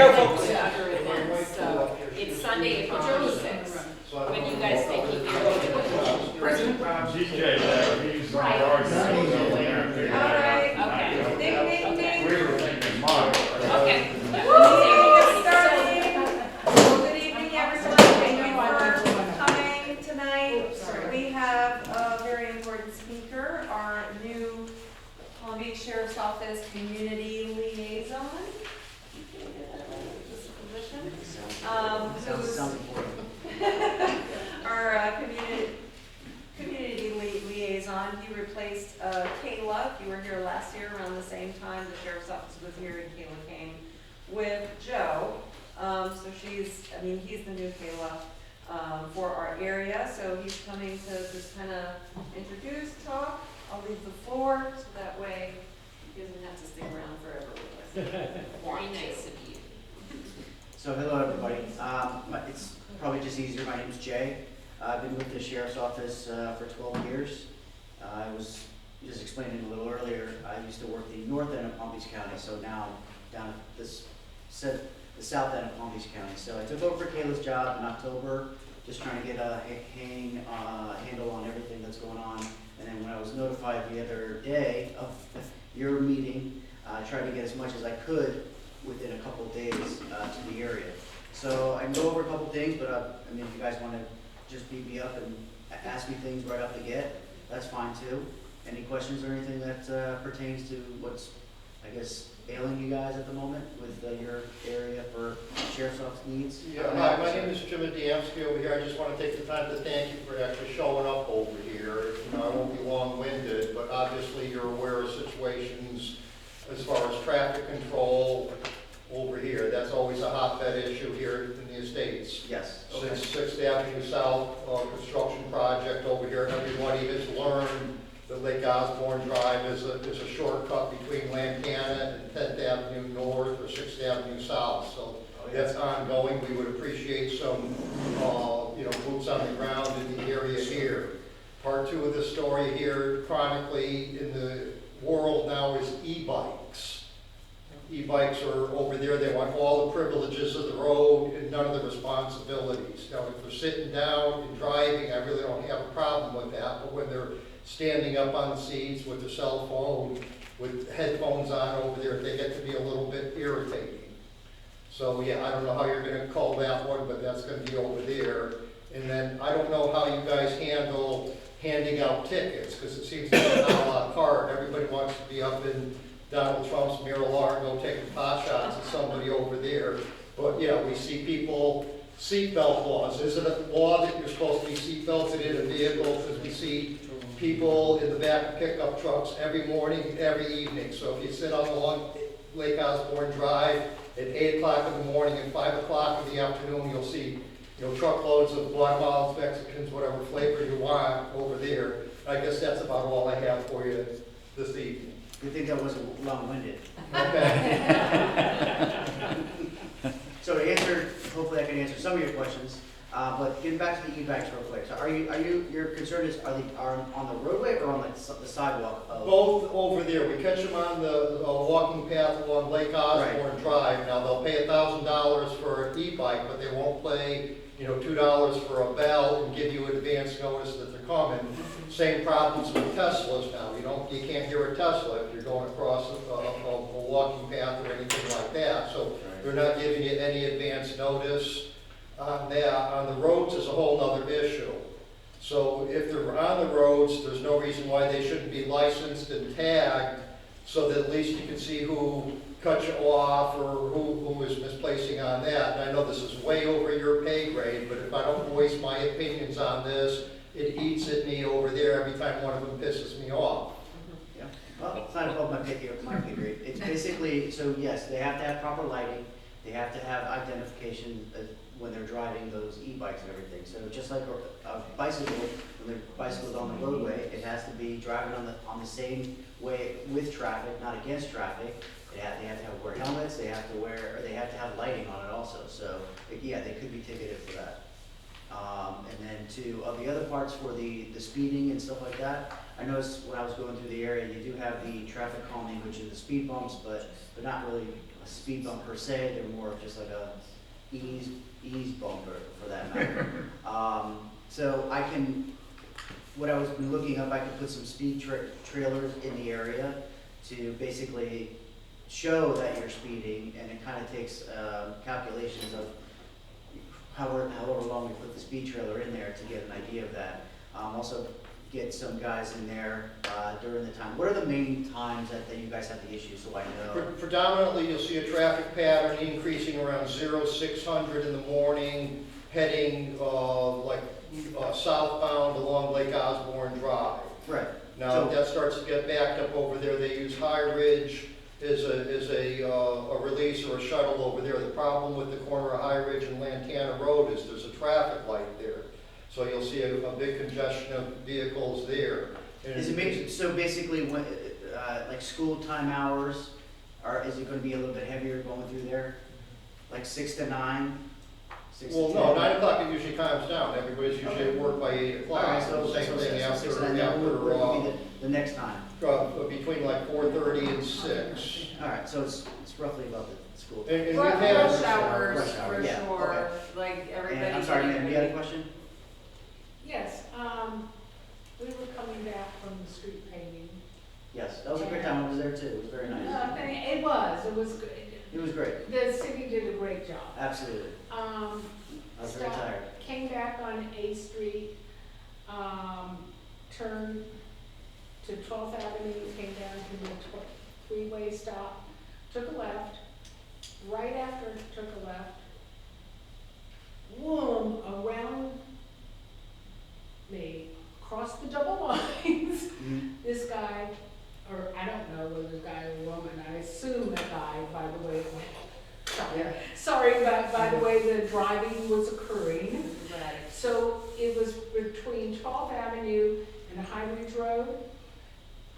Go, folks. to other events. So it's Sunday, April 26th. When you guys think you'd be able to. President? GJ, he's Right. already. All right. Okay. Ding, ding, ding. We were thinking mine. Okay. Meeting is starting. Well, good evening, everyone. Thank you for coming tonight. We have a very important speaker, our new Palm Beach Sheriff's Office Community Liaison. This position. Our community liaison. He replaced Kayla. If you were here last year around the same time, the sheriff's office was here and Kayla came with Joe. So he's the new Kayla for our area. So he's coming to just kind of introduce, talk. I'll leave the floor so that way he doesn't have to stick around forever with us. Very nice of you. So hello everybody. It's probably just easier. My name's Jay. I've been with the Sheriff's Office for 12 years. I was just explaining a little earlier, I used to work the north end of Palm Beach County, so now down at the south end of Palm Beach County. So I took over Kayla's job in October, just trying to get a handle on everything that's going on. And then when I was notified the other day of your meeting, I tried to get as much as I could within a couple of days to the area. So I can go over a couple of things, but if you guys want to just beat me up and ask me things right off the get, that's fine too. Any questions or anything that pertains to what's, I guess, ailing you guys at the moment with your area for Sheriff's Office needs? Yeah, hi, my name is Jim Adamski over here. I just want to take the time to thank you for actually showing up over here. I won't be long-winded, but obviously you're aware of situations as far as traffic control over here. That's always a hotbed issue here in the Estates. Yes. Okay. Since 6th Avenue South construction project over here, everybody has learned that Lake Osborne Drive is a shortcut between Lantana and 10th Avenue North or 6th Avenue South. So that's ongoing. We would appreciate some boots on the ground in the area here. Part two of the story here, chronically in the world now, is e-bikes. E-bikes are over there. They want all the privileges of the road and none of the responsibilities. Now, if they're sitting down and driving, I really don't have a problem with that. But when they're standing up on the seats with their cell phone, with headphones on over there, they get to be a little bit irritating. So yeah, I don't know how you're going to call that one, but that's going to be over there. And then I don't know how you guys handle handing out tickets, because it seems like it's not a lot of card. Everybody wants to be up in Donald Trump's Mar-a-Lago taking pot shots at somebody over there. But yeah, we see people, seatbelt laws. Is it a law that you're supposed to be seatbelted in a vehicle? Because we see people in the back of pickup trucks every morning, every evening. So if you sit on along Lake Osborne Drive at 8 o'clock in the morning and 5 o'clock in the afternoon, you'll see truckloads of Guatemalans, Mexicans, whatever flavor you want over there. I guess that's about all I have for you this evening. Good thing that wasn't long-winded. Okay. So to answer, hopefully I can answer some of your questions. But getting back to the e-bikes real quick. So your concern is are on the roadway or on the sidewalk? Both over there. We catch them on the walking path along Lake Osborne Drive. Now they'll pay $1,000 for an e-bike, but they won't pay $2 for a bell and give you advance notice that they're coming. Same problems with Teslas now. You can't hear a Tesla if you're going across a walking path or anything like that. So they're not giving you any advance notice. On the roads is a whole other issue. So if they're on the roads, there's no reason why they shouldn't be licensed and tagged so that at least you can see who cut you off or who is misplacing on that. And I know this is way over your pay grade, but if I don't voice my opinions on this, it eats at me over there every time one of them pisses me off. Yeah. Well, it's not above my pay grade. It's basically, so yes, they have to have proper lighting. They have to have identification when they're driving those e-bikes and everything. So just like a bicycle, when the bicycle's on the roadway, it has to be driving on the same way with traffic, not against traffic. They have to wear helmets. They have to have lighting on it also. So yeah, they could be ticketed for that. And then of the other parts for the speeding and stuff like that, I noticed when I was going through the area, you do have the traffic calming, which is the speed bumps, but not really a speed bump per se, they're more of just like a ease bumper for that matter. So I can, what I was been looking up, I could put some speed trailers in the area to basically show that you're speeding, and it kind of takes calculations of however long we put the speed trailer in there to get an idea of that. Also get some guys in there during the time. What are the main times that you guys have the issue, so I know? Predominantly, you'll see a traffic pattern increasing around 0600 in the morning, heading southbound along Lake Osborne Drive. Right. Now, if that starts to get backed up over there, they use High Ridge as a release or a shuttle over there. The problem with the corner of High Ridge and Lantana Road is there's a traffic light there. So you'll see a big congestion of vehicles there. So basically, when, like school time hours, is it going to be a little bit heavier going through there? Like 6 to 9? 6 Well, to no, 10? 9 o'clock it usually calms down. Everybody's usually at work by 8 o'clock. All right, so Same thing after, what would be the next time? between like 4:30 and 6. All right, so it's roughly about the school. And we've Rush had, hours, Rush hour, for yeah, sure, okay. like everybody. And I'm sorry, ma'am, you had a question? Yes, we were coming back from the street painting. Yes, that was a great time. I was there too. It was very nice. It was good. It was great. The city did a great job. Absolutely. I was very tired. Came back on A Street, turned to 12th Avenue, came down to the three-way stop, took a left. Right after it took a left, whoom, around me, across the double lines, this guy, or I don't know whether the guy or woman, I assume a guy by the way, sorry, by the way the driving was occurring. So it was between 12th Avenue and High Ridge Road.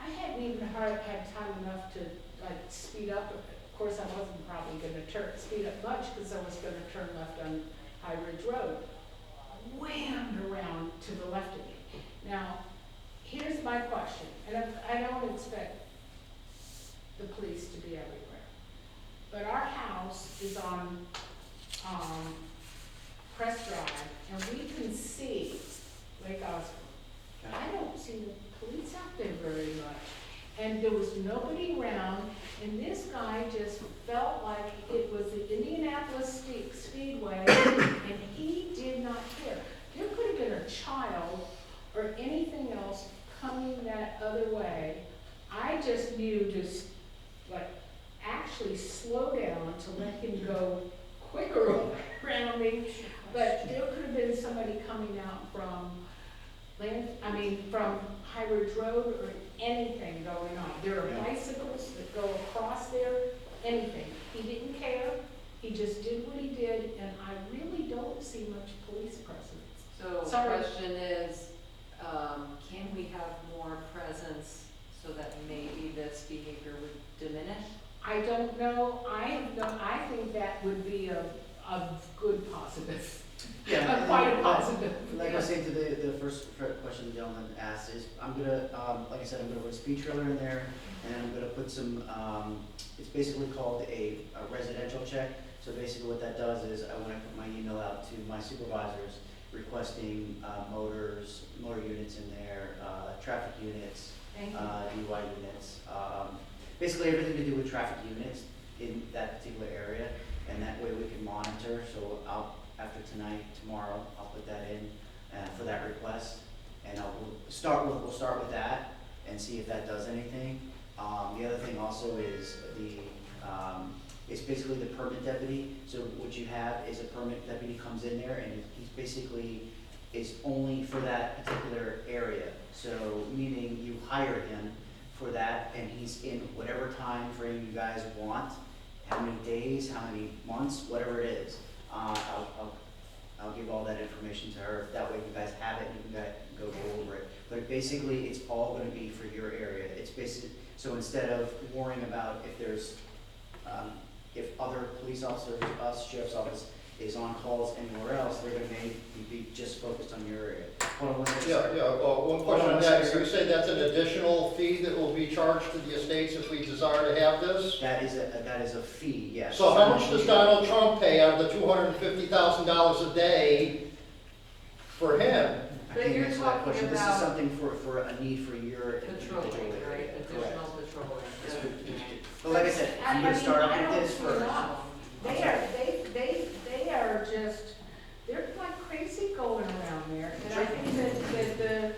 I hadn't even had time enough to like speed up. Of course, I wasn't probably going to speed up much because I was going to turn left on High Ridge Road. Whammed around to the left of me. Now, here's my question, and I don't expect the police to be everywhere, but our house is on Crest Drive, and we can see Lake Osborne. I don't see the police out there very much, and there was nobody around, and this guy just felt like it was the Indianapolis Speedway, and he did not care. There could have been a child or anything else coming that other way. I just knew to actually slow down to let him go quicker around me, but there could have been somebody coming out from from High Ridge Road or anything going on. There are bicycles that go across there, anything. He didn't care. He just did what he did, and I really don't see much police presence. So the question is, can we have more presence so that maybe this behavior would diminish? I don't know. I think that would be a good positive. Yeah, quite a positive. Like I was saying to the first question the gentleman asked is, I'm gonna, like I said, I'm gonna put a speed trailer in there, and I'm gonna put some, it's basically called a residential check. So basically what that does is I wanna put my email out to my supervisors requesting motor units in there, traffic units, DUI units, basically everything to do with traffic units in that particular area, and that way we can monitor. So after tonight, tomorrow, I'll put that in for that request, and we'll start with that and see if that does anything. The other thing also is it's basically the permit deputy. So what you have is a permit deputy comes in there, and he's basically is only for that particular area. So meaning you hire him for that, and he's in whatever time frame you guys want, how many days, how many months, whatever it is. I'll give all that information to her. That way you guys have it and you can go over it. But basically, it's all going to be for your area. It's basic. So instead of worrying about if there's, if other police officers, us, sheriff's office is on calls anywhere else, they're going to be just focused on your area. Hold on one second. Yeah, one question on that, you say that's an additional fee that will be charged to the estates if we desire to have this? That is a fee, yes. So how much does Donald Trump pay out of the $250,000 a day for him? I But can't you're answer that talking question. This is about something for a need for your patrolling, individual. right, additional Correct. patrolling. But like I said, I you can mean, start I up with don't this see first. enough. They are just, they're like crazy going around there. And I think that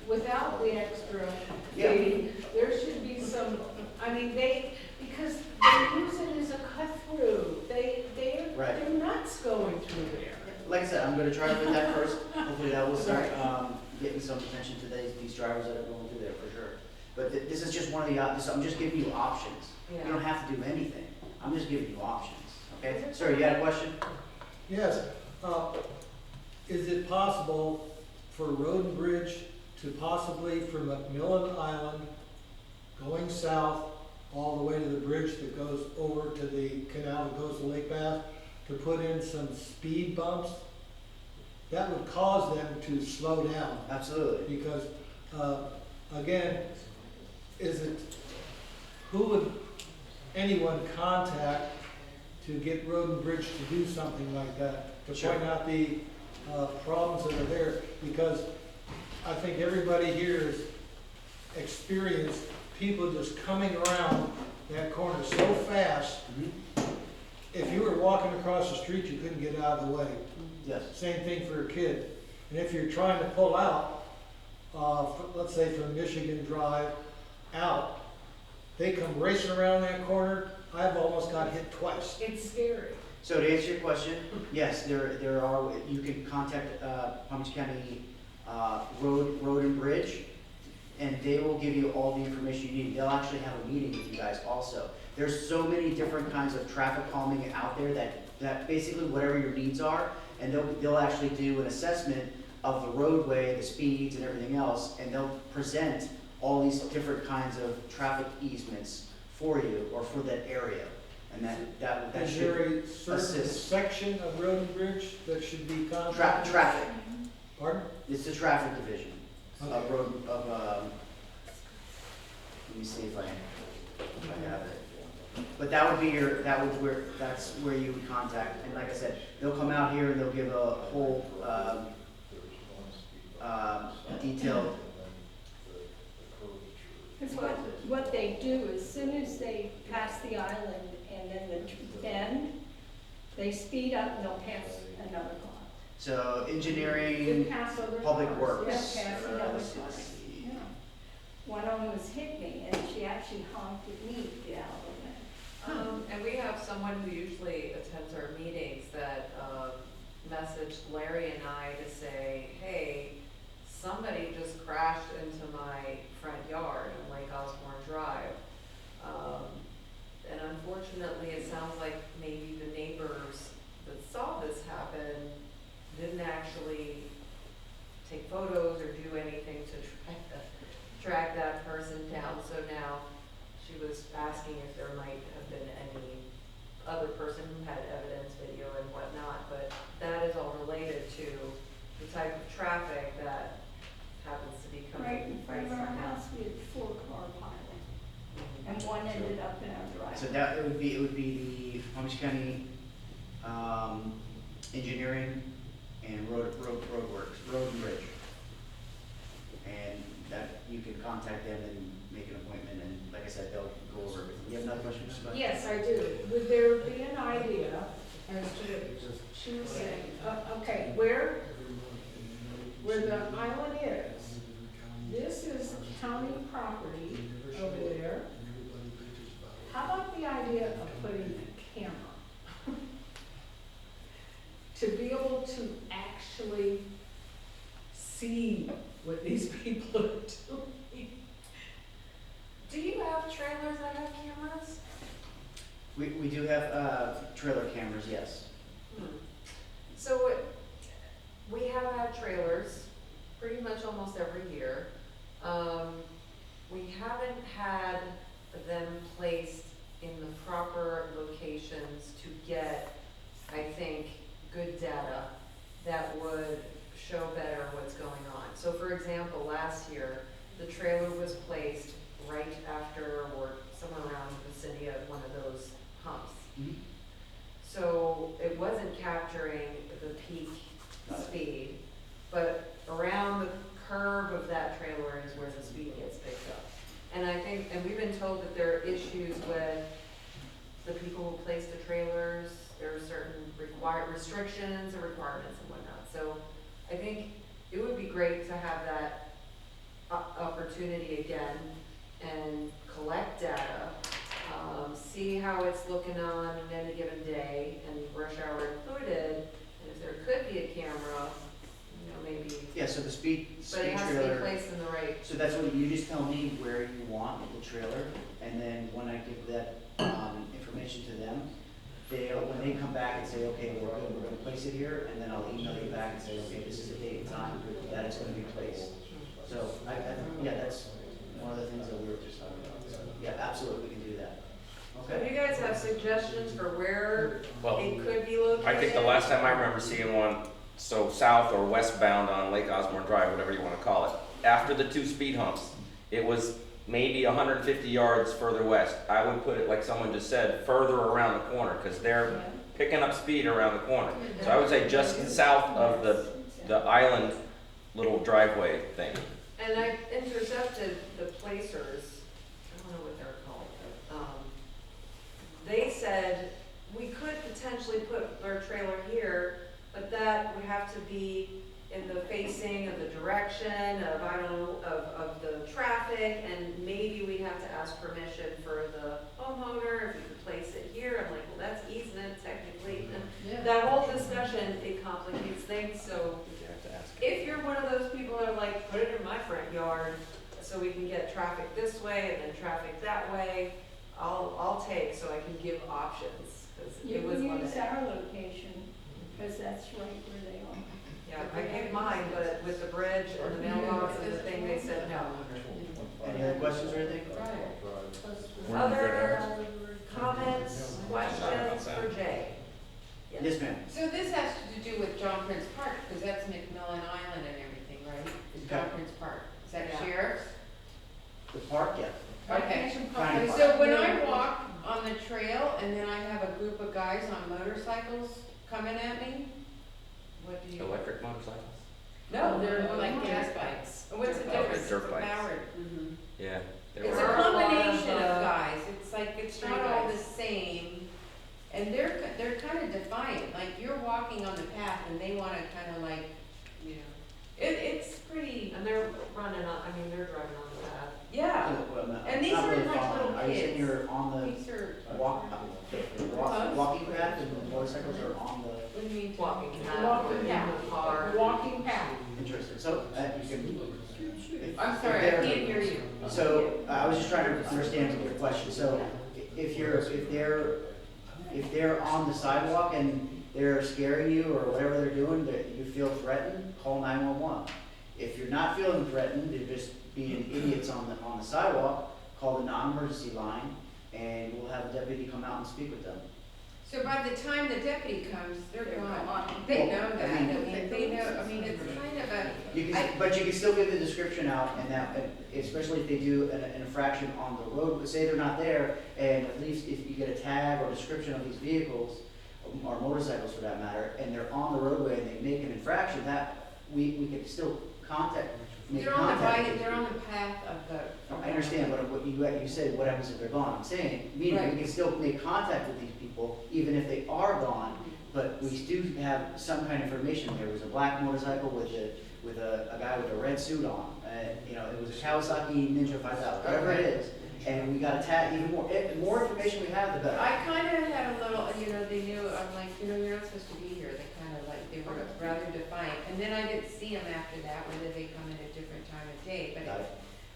without the extra Yeah. fee, there should be some, I mean, because they use it as a cut through. They're Right. nuts going through there. Like I said, I'm gonna try with that first. Hopefully that will start, getting some attention to these drivers that are going through there for sure. But this is just one of the, I'm just giving you options. You Yeah. don't have to do anything. I'm just giving you options, okay? Sir, you had a question? Yes, is it possible for Road and Bridge to possibly from McMillan Island going south all the way to the bridge that goes over to the canal that goes to Lake Bass, to put in some speed bumps? That would cause them to slow down, Absolutely. because, again, who would anyone contact to get Road and Bridge to do something like that? To Sure. point out the problems that are there, because I think everybody here has experienced people just coming around that corner so fast. Mhm. If you were walking across the street, you couldn't get out of the way. Yes. Same thing for a kid. And if you're trying to pull out, let's say from Michigan Drive out, they come racing around that corner. I've almost got hit twice. It's scary. So to answer your question, yes, there are, you can contact, Palm Beach County, Road and Bridge, and they will give you all the information you need. They'll actually have a meeting with you guys also. There's so many different kinds of traffic calming out there that basically whatever your needs are, and they'll actually do an assessment of the roadway, the speeds and everything else, and they'll present all these different kinds of traffic easements for you or for that area. And that Is there should a certain assist. section of Road and Bridge that should be contacted? Traffic, Pardon? it's the traffic division of Okay. road, let me see if I have it. But that's where you would contact, and like I said, they'll come out here and they'll give a whole, detailed. Because what they do, as soon as they pass the island and then the bend, they speed up and they'll pass another car. So They engineering, pass other public cars. works. Yeah, pass another let's car. see. Yeah. One almost hit me and she actually honked at me to get out of the way. And we have someone who usually attends our meetings that, messaged Larry and I to say, hey, somebody just crashed into my front yard on Lake Osborne Drive. And unfortunately, it sounds like maybe the neighbors that saw this happen didn't actually take photos or do anything to track that person down. So now she was asking if there might have been any other person who had evidence, video and whatnot, but that is all related to the type of traffic that happens to be coming Right in front of our from house, we had 4-car pilot, and one ended up in our driveway. So it would be the Palm Beach County, engineering and road and bridge. And that, you can contact them and make an appointment, and like I said, they'll go over everything. You have another question, Mr. Butler? Yes, I do. Would there be an idea as to, she was saying, okay, where the island is, this is county property over there. How about the idea of putting a camera? To be able to actually see what these people are doing. Do you have trailers that have cameras? We do have, trailer cameras, yes. So we have had trailers pretty much almost every year. We haven't had them placed in the proper locations to get, I think, good data that would show better what's going on. So for example, last year, the trailer was placed right after or somewhere around the vicinity of one of those humps. Mhm. So it wasn't capturing the peak speed, but around the curve of that trailer is where the speed gets picked up. And I think, and we've been told that there are issues with the people who place the trailers, there are certain restrictions or requirements and whatnot. So I think it would be great to have that opportunity again and collect data, see how it's looking on any given day, and rush hour included, and if there could be a camera, you know, maybe, Yeah, so the but speed it has to be trailer, placed in the right. so that's what, you just tell me where you want the trailer, and then when I give that, information to them, when they come back and say, okay, we're good, we're gonna place it here, and then I'll email you back and say, okay, this is the date and time that it's gonna be placed. So, yeah, that's one of the things that we were just talking about, so, yeah, absolutely, we can do that. So if Okay? you guys have suggestions for where Well, it could be located? I think the last time I remember seeing one, so south or westbound on Lake Osborne Drive, whatever you wanna call it, after the two speed humps, it was maybe 150 yards further west. I would put it, like someone just said, further around the corner, because they're picking up speed around the corner. So I would say just south of the island little driveway thing. And I intercepted the placers, I don't know what they're called, but, they said we could potentially put their trailer here, but that would have to be in the facing of the direction of, I don't know, of the traffic, and maybe we have to ask permission for the homeowner if we could place it here. I'm like, well, that's easement technically. And that whole discussion, it complicates things, so You have to ask. if you're one of those people that are like, put it in my front yard so we can get traffic this way and then traffic that way, I'll take, so I can give options, because You it was can one use that. our location, because that's right where they are. Yeah, I gave mine, but with the bridge and the mailbox and the thing, they said no. Any other questions or anything? Other comments, questions for Jay? Yes, ma'am. So this has to do with John Prince Park, because that's McMillan Island and everything, right? It's John Okay. Prince Park. Is that Yeah. sheriff's? The park, yeah. Okay. Kind of. So when I walk on the trail and then I have a group of guys on motorcycles coming at me, what do you? Electric motorcycles? No, they're more like gas bikes. What's the Dirt difference? Dirt bikes. Powered. Yeah. they It's were. a There are a lot combination of, of guys, it's like, it's street not all the guys. same. And they're kind of defiant, like you're walking on the path and they wanna kind of like, Yeah. it's pretty, And they're running on, I mean, they're driving on the path. yeah. Well, no, And it's these not are really like following. little Are you saying kids. you're on These are, the walking path and the motorcycles are on the, what do you mean? Walking path, Walking in path. the car. Walking path. interesting, so, you can. I'm if sorry, I they're- can't hear you. So, I was just trying to understand your question, so, if they're on the sidewalk and they're scaring you or whatever they're doing, that you feel threatened, call 911. If you're not feeling threatened, they're just being idiots on the sidewalk, call the non-emergency line, and we'll have a deputy come out and speak with them. So by the time the deputy comes, they're They're gone. gone. They know Well, that, I I mean- mean, they know, I mean, it's kind of a, But you can still give the description out, and that, especially if they do an infraction on the road, but say they're not there, and at least if you get a tag or description of these vehicles, or motorcycles for that matter, and they're on the roadway and they make an infraction, that, we can still make they're on the contact. right, they're on the path of the. I understand, but what you said, what happens if they're gone? I'm saying, meaning Right. we can still make contact with these people, even if they are gone, but we do have some kind of information. There was a black motorcycle with a guy with a red suit on, you know, it was a Kawasaki Ninja 5000, whatever it is, and we got a tag, even more, the more information we have, the better. I kind of had a little, you know, they knew, I'm like, you know, you're not supposed to be here, they kind of like, they were rather defiant. And then I didn't see them after that, whether they come in a different time of day, but Got it.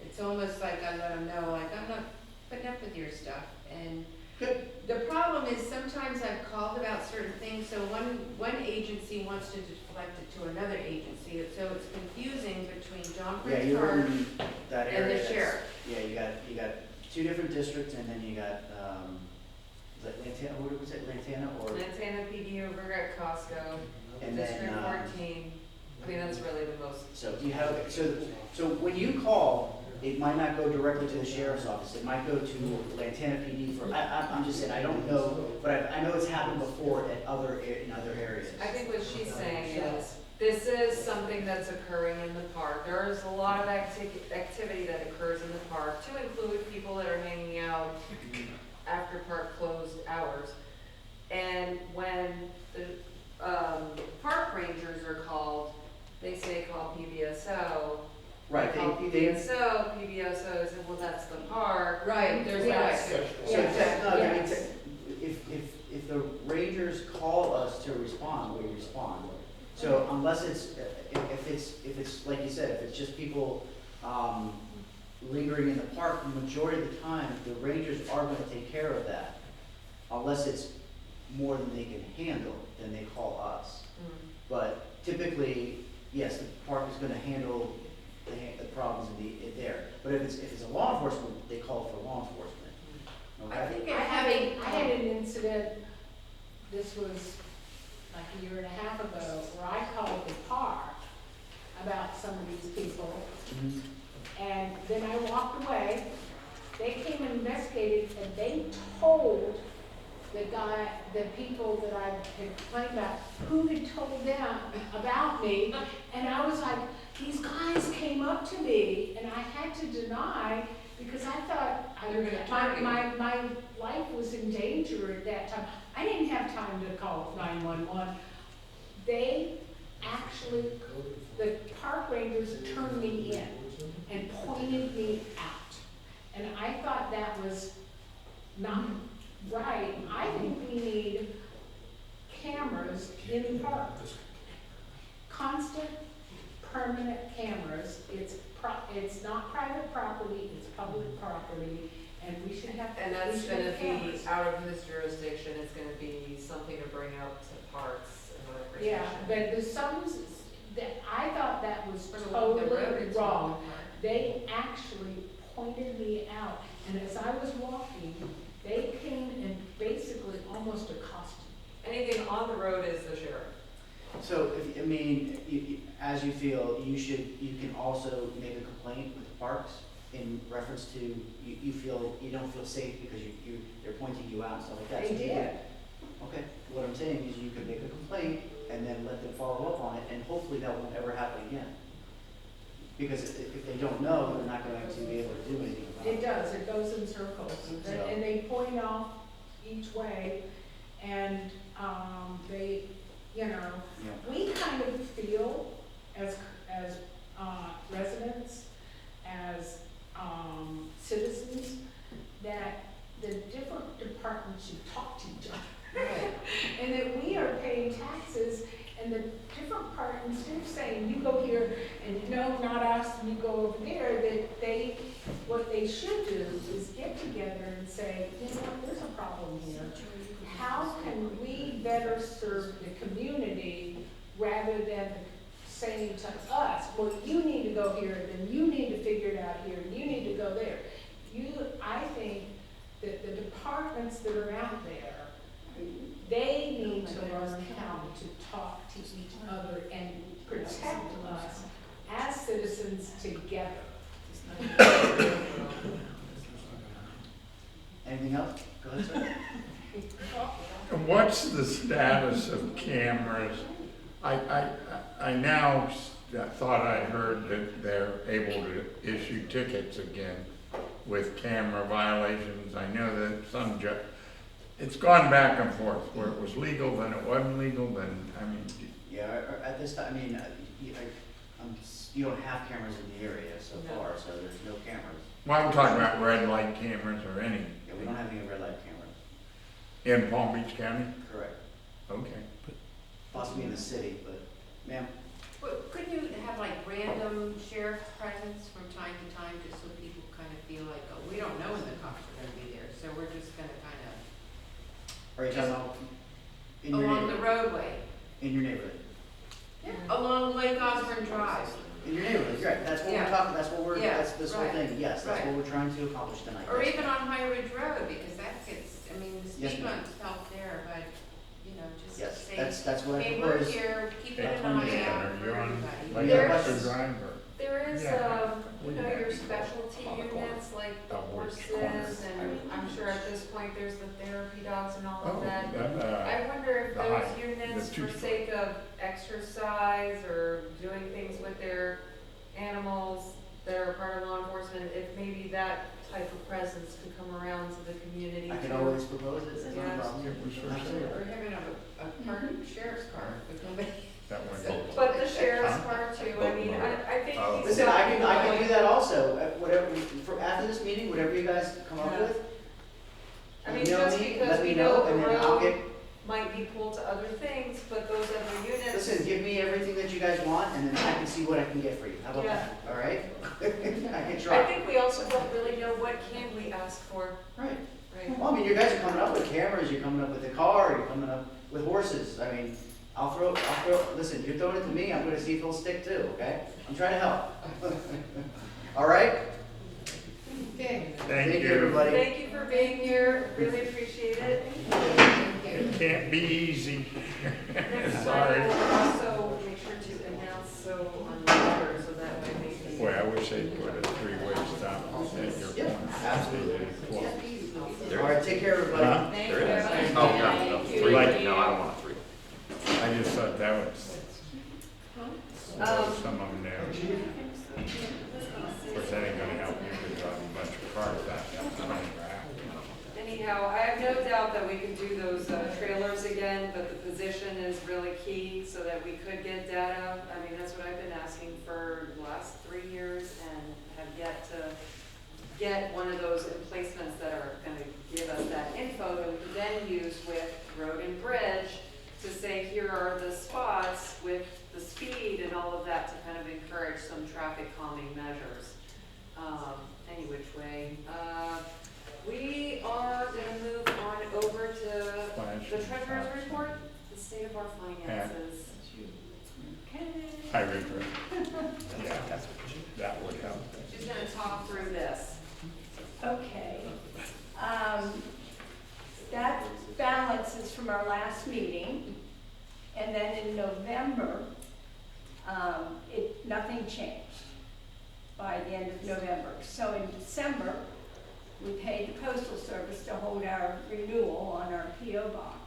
it's almost like I let them know, like, I'm not putting up with your stuff. And Good. the problem is sometimes I've called about certain things, so one agency wants to deflect it to another agency, so it's confusing between John Yeah, Prince you're Park in that area. and the that's- sheriff. Yeah, you got two different districts, and then you got, is that Lantana, what was it, Lantana, or, Lantana PD over at Costco, and District then, 14. I mean, that's really the most, So do you have, so when you call, it might not go directly to the sheriff's office, it might go to Lantana PD for, I'm just saying, I don't know, but I know it's happened before in other areas. I think what she's saying is, this is something that's occurring in the park. There's a lot of activity that occurs in the park, to include people that are hanging out after park closed hours. And when the park rangers are called, they say call PBSO. Right, They call they- PBSO said, well, that's the park. Right, There's yes. that. So technically, I mean, Yes. if the rangers call us to respond, we respond. So unless it's, if it's, like you said, if it's just people, lingering in the park, the majority of the time, the rangers are gonna take care of that. Unless it's more than they can handle, then they call us. Mm. But typically, yes, the park is gonna handle the problems there. But if it's a law enforcement, they call for law enforcement. I Okay? think I having, had an incident, this was like a year and a half ago, where I called the park about some of these people, Mhm. and then I walked away. They came and investigated, and they told the people that I had complained about, who had told them about me, and I was like, these guys came up to me, and I had to deny, because I thought They were gonna target you. my life was in danger at that time. I didn't have time to call 911. They actually, the park rangers turned me in and pointed me out. And I thought that was not right. I think we need cameras in parks. Constant, permanent cameras. It's not private property, it's public property, and we should have. And we that's should gonna have be cameras. out of his jurisdiction, it's gonna be something to bring up to parks and recreation. Yeah, but there's some, that, I thought that was For the road, totally it's wrong. not. They actually pointed me out, and as I was walking, they came and basically almost accosted me. Anything on the road is the sheriff. So, if, I mean, as you feel, you can also make a complaint with the parks in reference to, you feel, you don't feel safe because they're pointing you out and stuff like that. They So you did. can- Okay, what I'm saying is you can make a complaint and then let them follow up on it, and hopefully that won't ever happen again. Because if they don't know, they're not going to be able to do anything about It it. does, it goes in circles, So- and they point off each way, and, they, you know, Yeah. we kind of feel as residents, as, citizens, that the different departments should talk to each other. And that we are paying taxes, and the different part, instead of saying, you go here, and no, not us, and you go over there, that what they should do is get together and say, you know what, there's a problem here. How can we better serve the community rather than saying to us, well, you need to go here, then you need to figure it out here, and you need to go there. I think that the departments that are out there, they need to learn how to talk to each other and protect us as citizens together. Anything else? Go ahead, sir. What's the status of cameras? I now thought I heard that they're able to issue tickets again with camera violations. I know that some it's gone back and forth, where it was legal, then it wasn't legal, then, I mean, Yeah, at this time, I mean, you don't have cameras in the area so No. far, so there's no cameras. well, I'm talking about red light cameras or any, Yeah, we don't have any red light cameras. in Palm Beach County? Correct. Okay. Possibly in the city, but, ma'am, but couldn't you have like random sheriff's presence from time to time, just so people kind of feel like, oh, we don't know when the cops are gonna be there, so we're just gonna kind are you talking about in of, your along the neighborhood? roadway, In your neighborhood? along Lake Osborne Drive. In your neighborhood, right, that's what we're Yeah. talking, that's what we're, Yeah, that's this whole right, thing, yes, that's right. what we're trying to accomplish tonight. Or yes. even on High Ridge Road, because that gets, I mean, the Yes, speed ma'am. bumps help there, but, you know, just Yes. say That's what I Hey, we're propose. here, keeping Hey, an eye Center, out for you're on everybody. Lake There's- Osborne Drive or? There is, Yeah. you know, your specialty units like the Of which corner? horses, and I'm sure at this point there's the therapy dogs and all Oh, of that. that, I wonder if the those high- units, the for two-story. sake of exercise or doing things with their animals that are part of law enforcement, if maybe that type of presence could come around to the community I can too. always propose it, that's not Yeah. a problem. It was for Absolutely. sale. Or having a parked sheriff's car with nobody. That one. But the sheriff's car too, I mean, I think Oh. he's Listen, got I can do people that also, whatever, for, after this meeting, whatever you guys come up Yeah. with. I mean, email just me, because let we me know the and then I'll road get, might be pulled to other things, but those other units. listen, give me everything that you guys want, and then I can see what I can get for you, how about that, all right? I can I try. think we also don't really know what can we ask for, Right, right? well, I mean, you guys are coming up with cameras, you're coming up with a car, you're coming up with horses, I mean, I'll throw, listen, you're throwing it to me, I'm gonna see if it'll stick too, okay? I'm trying to help. All right? Okay. Thank you. everybody. Thank you for being here, really appreciate it. It can't be easy. Next Sorry. time we'll also make sure to announce so on the letter, so that way maybe. Boy, I wish they'd put a three-way stop at your Yep, corner. absolutely. Well, All right, take care, everybody. Huh? Thank There you. is. Thank Oh, you. no, no, Thank you. three, Like- no, I don't want a three. I just thought that was, some of them there. Of course, that ain't gonna help you because you have a bunch of cars out there. Anyhow, I have no doubt that we could do those trailers again, but the position is really key so that we could get data. I mean, that's what I've been asking for the last 3 years and have yet to get one of those emplacements that are gonna give us that info that we can then use with Road and Bridge to say, here are the spots with the speed and all of that to kind of encourage some traffic calming measures. Any which way. We are gonna move on over to the treasurer's report, the state of our finances. Okay. I regret. Yeah, that would help. She's gonna talk through this. Okay. That balance is from our last meeting, and then in November, nothing changed by the end of November. So in December, we paid the Postal Service to hold our renewal on our PO box.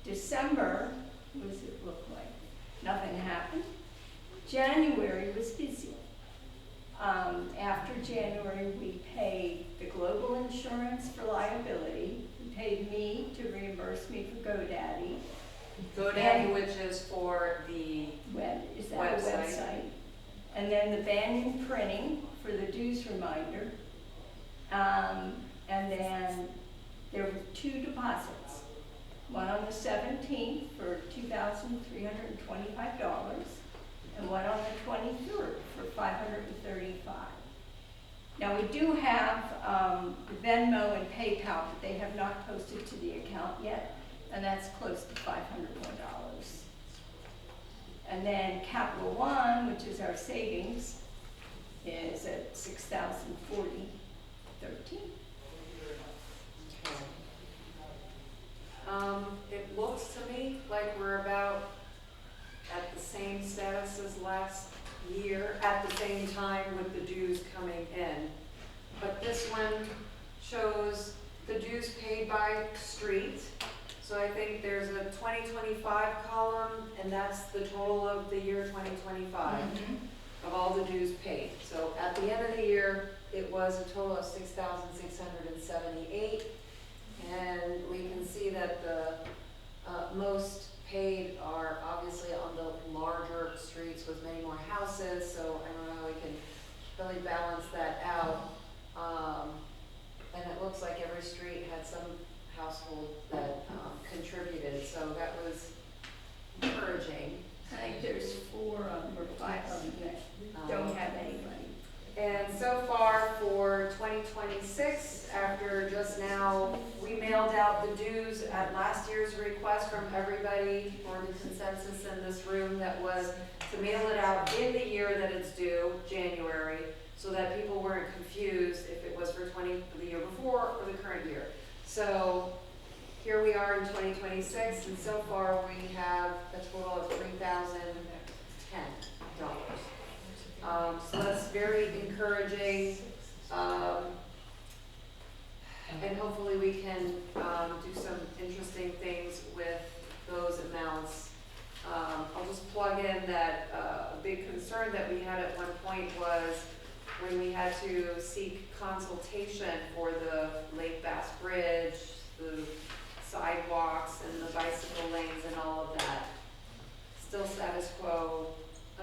December, what does it look like? Nothing happened. January was busy. After January, we paid the global insurance for liability. We paid me to reimburse me for GoDaddy. GoDaddy, which is for the, Is that a Website. website? And then the Banyan printing for the dues reminder. And then there were 2 deposits. One on the 17th for $2,325, and one on the 23rd for $535. Now, we do have Venmo and PayPal, but they have not posted to the account yet, and that's close to $500 more. And then Capital One, which is our savings, is at $6,040.13. it looks to me like we're about at the same status as last year, at the same time with the dues coming in. But this one shows the dues paid by street. So I think there's a 2025 column, and that's the total of the year 2025 of all the dues paid. So at the end of the year, it was a total of 6,678. And we can see that the most paid are obviously on the larger streets with many more houses, so I don't know how we can really balance that out. And it looks like every street had some household that contributed, so that was encouraging. I think there's 4 or 5 of them that don't have anybody. And so far for 2026, after just now, we mailed out the dues at last year's request from everybody for the consensus in this room that was to mail it out in the year that it's due, January, so that people weren't confused if it was for the year before or the current year. So here we are in 2026, and so far we have a total of $3,010. So that's very encouraging, and hopefully we can do some interesting things with those amounts. I'll just plug in that a big concern that we had at one point was when we had to seek consultation for the Lake Bass Bridge, the sidewalks and the bicycle lanes and all of that. Still status quo.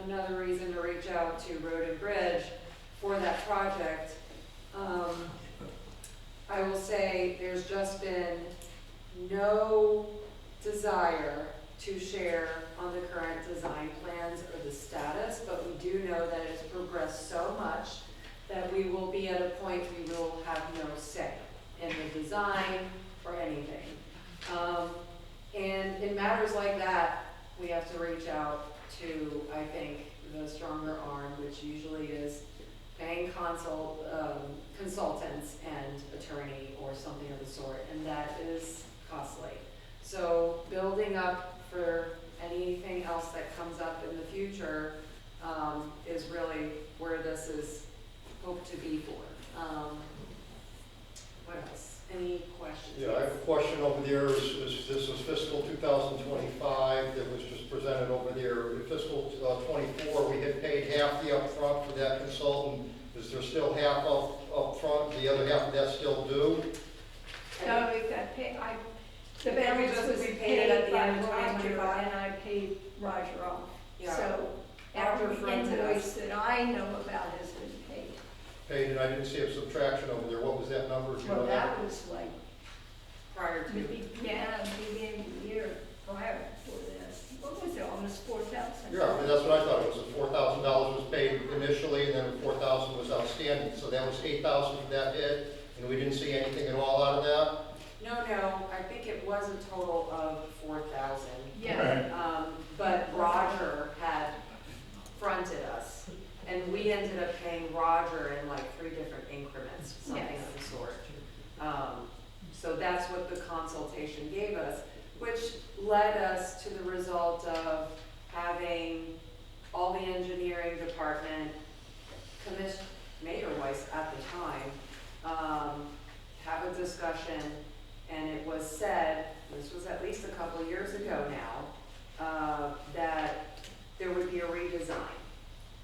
Another reason to reach out to Road and Bridge for that project. I will say there's just been no desire to share on the current design plans or the status, but we do know that it's progressed so much that we will be at a point we will have no say in the design or anything. And in matters like that, we have to reach out to, I think, the stronger arm, which usually is paying consultants and attorney or something of the sort, and that is costly. So building up for anything else that comes up in the future is really where this is hoped to be for. What else? Any questions? Yeah, I have a question over there. This is fiscal 2025 that was just presented over there. In fiscal 24, we had paid half the upfront for that consultant. Is there still half upfront? The other half of that still due? No, we've got pay, the We balance just- was we paid paid it at the by end of Roger, 2025. and I paid Roger off. Yeah. So Roger every fronted invoice us. that I know about has been paid. Paid, and I didn't see a subtraction over there. What was that number? Do you Well, know that was like, Prior to. beginning of the year prior for this. What was it, almost 4,000? Yeah, I mean, that's what I thought it was. $4,000 was paid initially, and then $4,000 was outstanding. So that was $8,000 from that hit, and we didn't see anything at all out of that? No, I think it was a total of 4,000. Yeah. But Roger had fronted us, and we ended up paying Roger in like 3 different increments, something Yes. of the sort. So that's what the consultation gave us, which led us to the result of having all the engineering department, Mayor Weiss at the time, have a discussion, and it was said, this was at least a couple of years ago now, that there would be a redesign,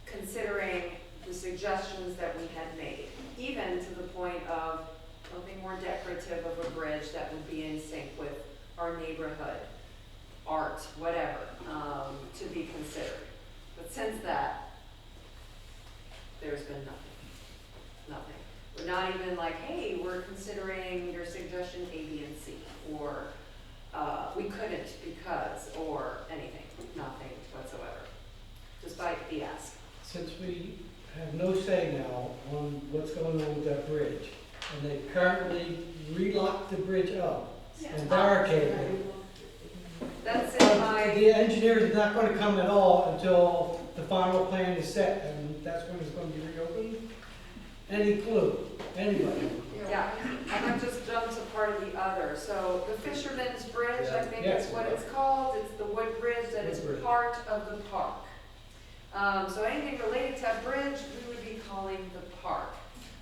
considering the suggestions that we had made, even to the point of something more decorative of a bridge that would be in sync with our neighborhood, art, whatever, to be considered. But since that, there's been nothing. We're not even like, hey, we're considering your suggestion A, B, and C, or we couldn't because, or anything, nothing whatsoever, despite the ask. Since we have no say now on what's going on with that bridge, and they currently relocked the bridge up and barricaded it. That's in my, The engineers are not gonna come at all until the final plan is set, and that's when it's gonna be reopened? Any clue? Anybody? yeah, I might just jump to part of the other. So the Fisherman's Bridge, I think is what it's called. It's the wood bridge that is Wood bridge. part of the park. So anything related to that bridge, we would be calling the park.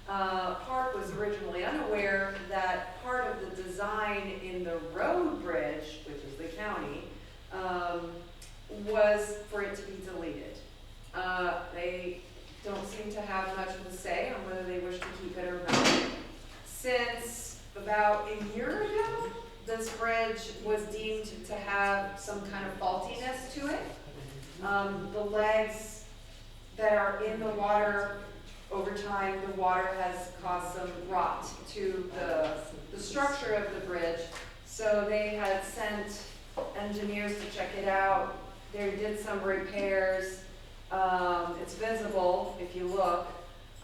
Park was originally unaware that part of the design in the road bridge, which is the county, was for it to be deleted. They don't seem to have much of a say on whether they wish to keep it or not. Since about a year ago, this bridge was deemed to have some kind of faultiness to it. The legs that are in the water, over time, the water has caused some rot to the structure of the bridge. So they had sent engineers to check it out. They did some repairs. It's visible if you look.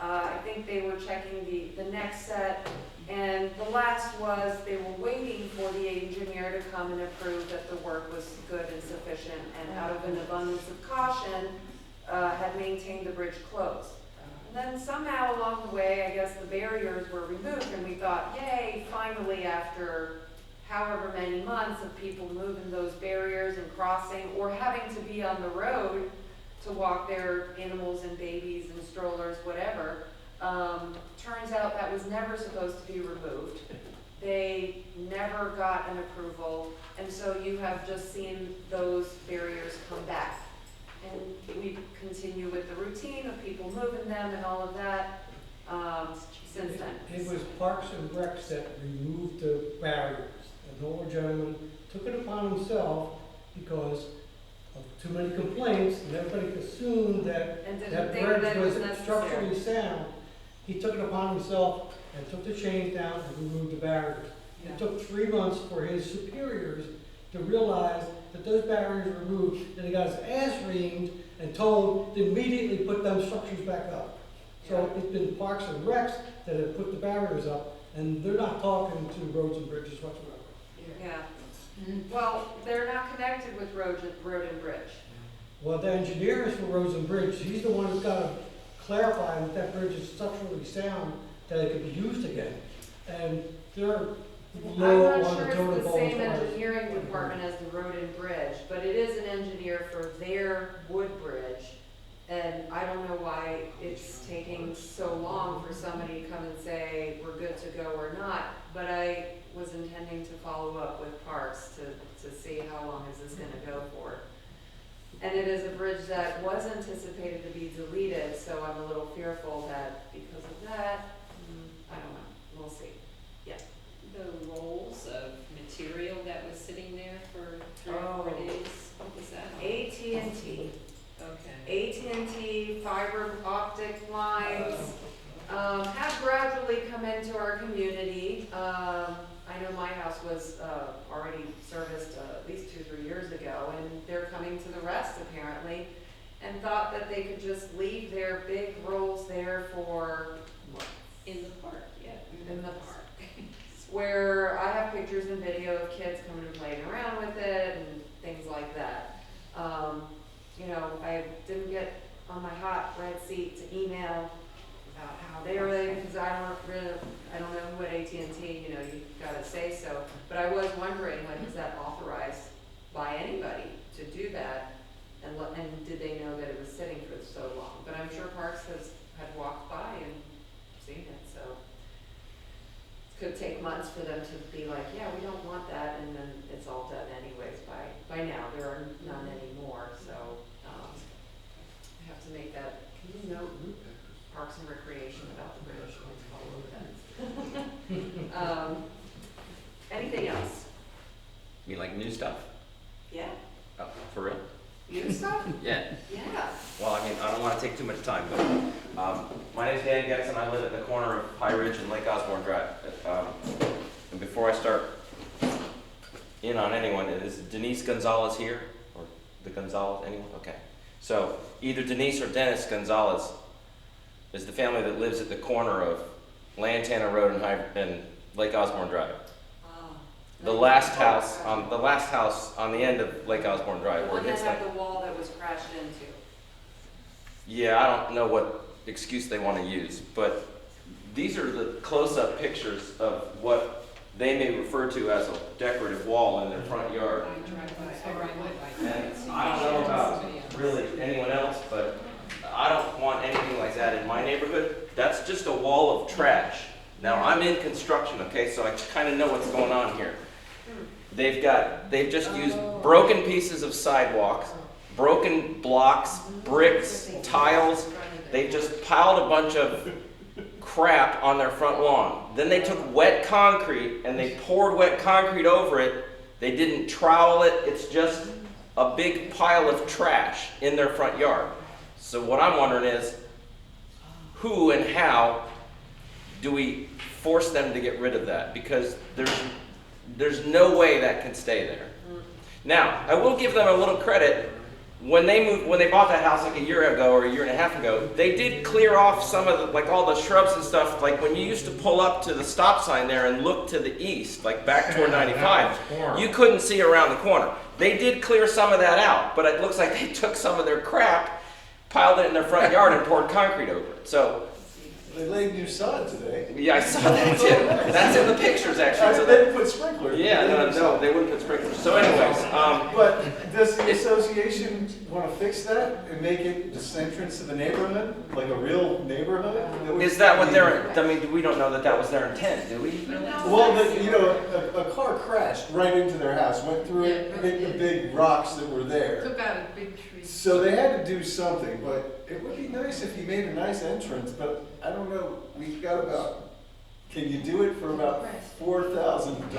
I think they were checking the next set. And the last was they were waiting for the engineer to come and approve that the work was good and sufficient, and out of an abundance of caution, had maintained the bridge closed. And then somehow along the way, I guess the barriers were removed, and we thought, yay, finally, after however many months of people moving those barriers and crossing, or having to be on the road to walk their animals and babies and strollers, whatever. Turns out that was never supposed to be removed. They never got an approval, and so you have just seen those barriers come back. And we continue with the routine of people moving them and all of that, since then. It was Parks and Recs that removed the barriers. An older gentleman took it upon himself because of too many complaints, and everybody assumed that And didn't that think bridge that it was was necessary. structurally sound. He took it upon himself and took the chains down and removed the barriers. Yeah. It took 3 months for his superiors to realize that those barriers were removed, and he got his ass reamed and told to immediately put them structures back up. So Yeah. it's been Parks and Recs that have put the barriers up, and they're not talking to roads and bridges whatsoever. Yeah. Well, they're not connected with road and bridge. Well, the engineer is for roads and bridges. He's the one who's got to clarify that that bridge is structurally sound, that it could be used again. And they're low I'm not on sure the it's totem the pole same as far as- engineering department as the road and bridge, but it is an engineer for their wood bridge. And I don't know why it's taking so long for somebody to come and say, we're good to go or not. But I was intending to follow up with Parks to see how long is this gonna go for. And it is a bridge that was anticipated to be deleted, so I'm a little fearful that because of that, I don't know, we'll see. The rolls of material that was sitting there for 3 or 4 Oh. days, what was that? AT&T. Okay. AT&T fiber optic lines have gradually come into our community. I know my house was already serviced at least 2-3 years ago, and they're coming to the rest apparently, and thought that they could just leave their big rolls there for In the park, yeah. in the park. Where I have pictures and video of kids coming and playing around with it and things like that. You know, I didn't get on my hot red seat to email about how they were there, because I don't know who at AT&T, you know, you gotta say so. But I was wondering, like, is that authorized by anybody to do that? And did they know that it was sitting for so long? But I'm sure Parks had walked by and seen it, so. Could take months for them to be like, yeah, we don't want that, and then it's all done anyways by now. There are none anymore, so, I have to make that, can you note Parks and Recreation about the bridge? Let's follow that. Anything else? You mean like new stuff? Yeah, Oh, for real? you stuff? Yeah. Yeah. Well, I mean, I don't want to take too much time, but my name's Dan Getson. I live at the corner of High Ridge and Lake Osborne Drive. And before I start in on anyone, is Denise Gonzalez here? Or the Gonzalez, anyone? Okay. So either Denise or Dennis Gonzalez is the family that lives at the corner of Lantana Road and Lake Osborne Drive. The last house on the end of Lake Osborne Drive, where One it that hits like. had the wall that was crashed into. Yeah, I don't know what excuse they want to use, but these are the close-up pictures of what they may refer to as a decorative wall in their front yard. And I don't know about really anyone else, but I don't want anything like that in my neighborhood. That's just a wall of trash. Now, I'm in construction, okay, so I kind of know what's going on here. They've just used broken pieces of sidewalks, broken blocks, bricks, tiles. They've just piled a bunch of crap on their front lawn. Then they took wet concrete and they poured wet concrete over it. They didn't trowel it. It's just a big pile of trash in their front yard. So what I'm wondering is, who and how do we force them to get rid of that? Because there's no way that can stay there. Now, I will give them a little credit. When they bought that house like a year ago or a year and a half ago, they did clear off some of the, like all the shrubs and stuff. Like when you used to pull up to the stop sign there and look to the east, like back toward 95, you couldn't see around the corner. They did clear some of that out, but it looks like they took some of their crap, piled it in their front yard and poured concrete over it. So They laid new sod today. Yeah, I saw that too. That's in the pictures actually. So They that, didn't put sprinklers. yeah, no, they wouldn't put sprinklers. So anyways, But does the association want to fix that and make it just entrance to the neighborhood, like a real neighborhood? would is that what be- they're, I mean, we don't know that that was their intent, do we? Well, a car crashed right into their house, went through it, hit the big rocks that were there. Took out a big tree. So they had to do something, but it would be nice if you made a nice entrance, but I don't know, we've got about, can you do it for about $4,000?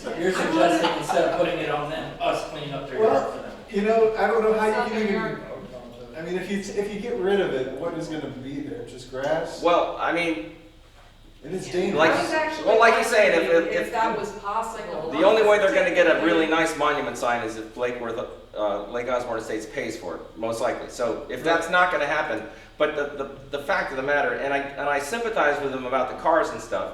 So you're suggesting instead of putting it on them, us cleaning up their yard for them? You know, I don't know how you can even, I mean, if you get rid of it, what is gonna be there, just grass? Well, I mean, And it's dangerous. Like- I was actually well, like you're saying, wondering if- that was possible. the only way they're gonna get a really nice monument sign is if Lake Osborne Estates pays for it, most likely. So if that's not gonna happen, but the fact of the matter, and I sympathize with them about the cars and stuff.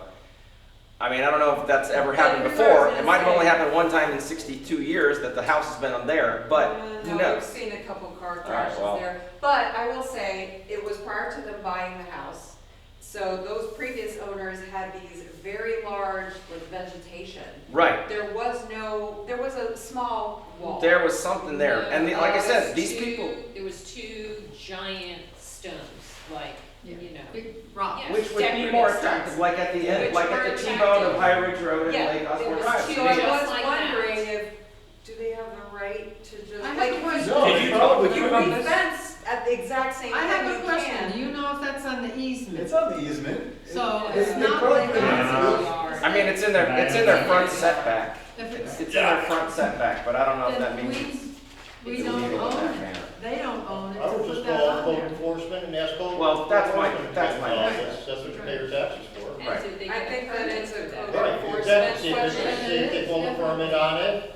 I mean, I don't know if that's ever happened Here's what I was before. gonna It might have say. only happened one time in 62 years that the house has been on there, but who No, knows? we've seen a couple car right, crashes well. there. But I will say, it was prior to them buying the house. So those previous owners had these very large, like, vegetation. Right. There was a small wall. There was something there, and like I said, these Two- people, There was two giant stones, like, Yeah. you know. Big rock. Yeah. which would be decorative more stones. attractive, like at the end, Which like were at the T-bone of attractive. High Ridge Road Yeah, and Lake it Osborne was Drive. two. So I they- was Just like that. wondering if, do they have the right to just, I have like, a question. No, Did you probably you couldn't. re-fence at the exact same I time have you a question, can. do you know if that's on the easement? It's on the easement. So It- it's they not probably like couldn't that's do it. yard. I mean, it's in their front setback. If It's it's, in their front setback, but I don't know if that then means we it's don't illegal in own that it, manner. they don't own it I to would put just that call on code there. enforcement and ask code. Well, that's my enforcement. office. That's what you pay your taxes for. And Right. did they I get think that permits it's a for that? code Right, enforcement exactly, see if they pull the permit on it,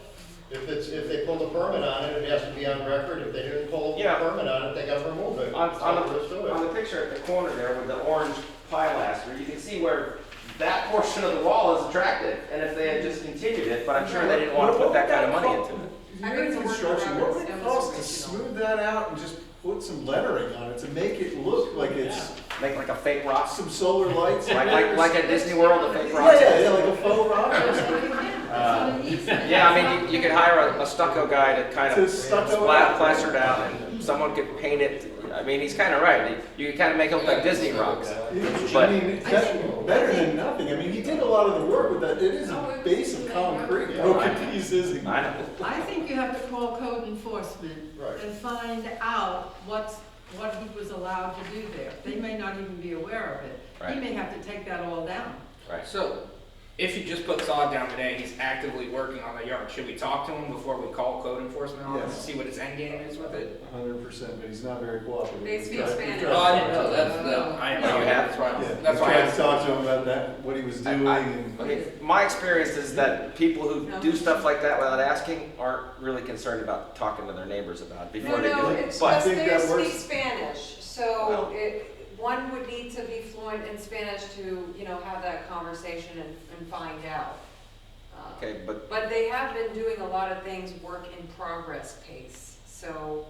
if they pull the permit on it, it has to be on record, if they didn't pull the Yeah. permit on it, they gotta remove it. On That's all there is to the, it. on the picture at the corner there with the orange pilaster, you can see where that portion of the wall is attractive, and if they had just continued it, but I'm sure they didn't want to put that kind of money into it. I You're think in it's a work in construction, what would progress. it It was cost to original. smooth that out and just put some lettering on it to make it look like it's Make like a fake rock, some solar lights? like at Disney World, a fake Yeah, rock. yeah, like a faux rock or something. It's on the easement. Yeah, I mean, you could hire a stucco guy to kind To of stucco it out. plaster it out, and someone could paint it. I mean, he's kind of right. You could kind of make it look like Disney rocks. But- I mean, that's better than nothing. I mean, he did a lot of the work with that. It is a base of concrete, broken pieces. and- I know. I think you have to call code enforcement Right. and find out what he was allowed to do there. They may not even be aware of it. He Right. may have to take that all down. Right. So, if he just put sod down today, he's actively working on the yard, should we talk to him before we call code enforcement on him and Yes. see what his end game is with it? 100%, but he's not very cooperative. They speak We've tried- Spanish. we've Oh, tried- I didn't know, I No, you have? that's why, Yeah, that's we why I tried to asked. talk to him about that, what he was doing. and- I mean, my experience is that people who do stuff like that without asking aren't really concerned about talking to their neighbors about it before No, they do no, it. it's But just think they that speak works. Spanish, so one would need to be fluent in Spanish to, have that conversation and find out. okay, but But they have been doing a lot of things work in progress pace, so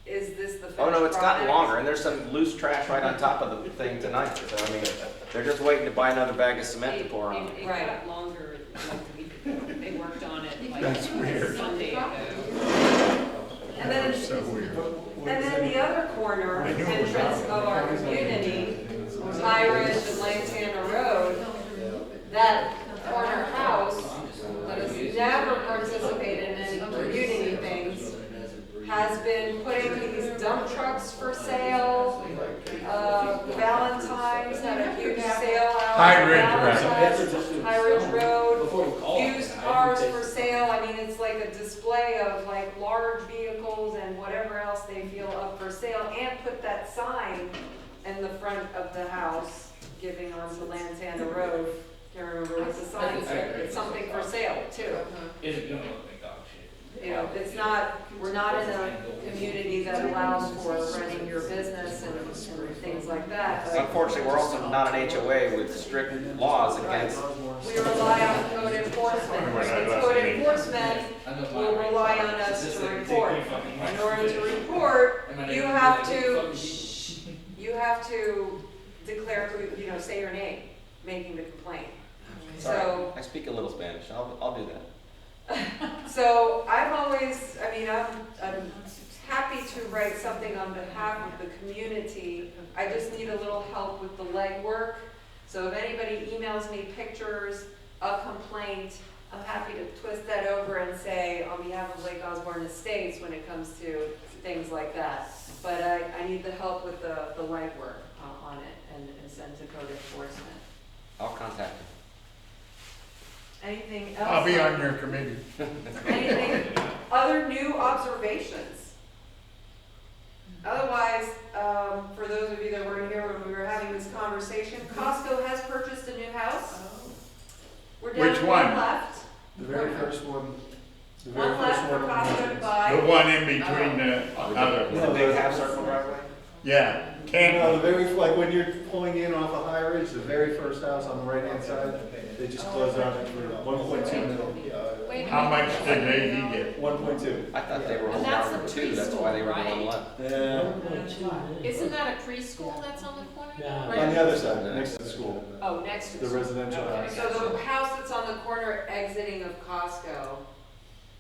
is this the finished oh no, it's gotten product? longer, and there's some loose trash right on top of the thing tonight. So I mean, they're just waiting to buy another bag of cement to pour on it. It Right. got longer like a week ago. They worked on it like That's weird. Sunday ago. And then, So weird. and then the other corner entrance of our community, High Ridge and Lantana Road, that corner house that has never participated in any community things, has been putting these dump trucks for sale. Valentine's had a huge sale out. High on Ridge Road. Valentine's, High Ridge Road, used cars for sale. I mean, it's like a display of like large vehicles and whatever else they feel up for sale, and put that sign in the front of the house giving onto Lantana Road. Can't remember what the sign said, it's something for sale too. Is it gonna look like dog shit? It's not, we're not in a community that allows for running your business and things like that. but Unfortunately, we're also not an HOA with strict laws against. We rely on code enforcement, and code enforcement will rely on us to report. In order to report, you you have to declare who, you know, say your name, making the complaint. So, I speak a little Spanish, I'll do that. so I'm always, I mean, I'm happy to write something on behalf of the community. I just need a little help with the legwork. So if anybody emails me pictures, a complaint, I'm happy to twist that over and say on behalf of Lake Osborne Estates when it comes to things like that. But I need the help with the legwork on it and send to code enforcement. I'll contact you. Anything else? I'll be on your committee. Anything, other new observations? Otherwise, for those of you that weren't here when we were having this conversation, Costco has purchased a new house. We're down Which to one? one left. The very first one. The very One left first for one. Costco to buy. The one in between the other, With the big half circle driveway? yeah, No, Canton. the very, like when you're pulling in off of High Ridge, the very first house on the right-hand side, they just closed on it for 1.2 million. Wait a How minute. much did they get? 1.2. I thought they were And holding that's out the for 2, that's why they were the preschool, one right? left. Isn't that a preschool that's on the corner? On the other side, next to the school, Oh, next to the residential Okay. house. So the house that's on the corner exiting of Costco,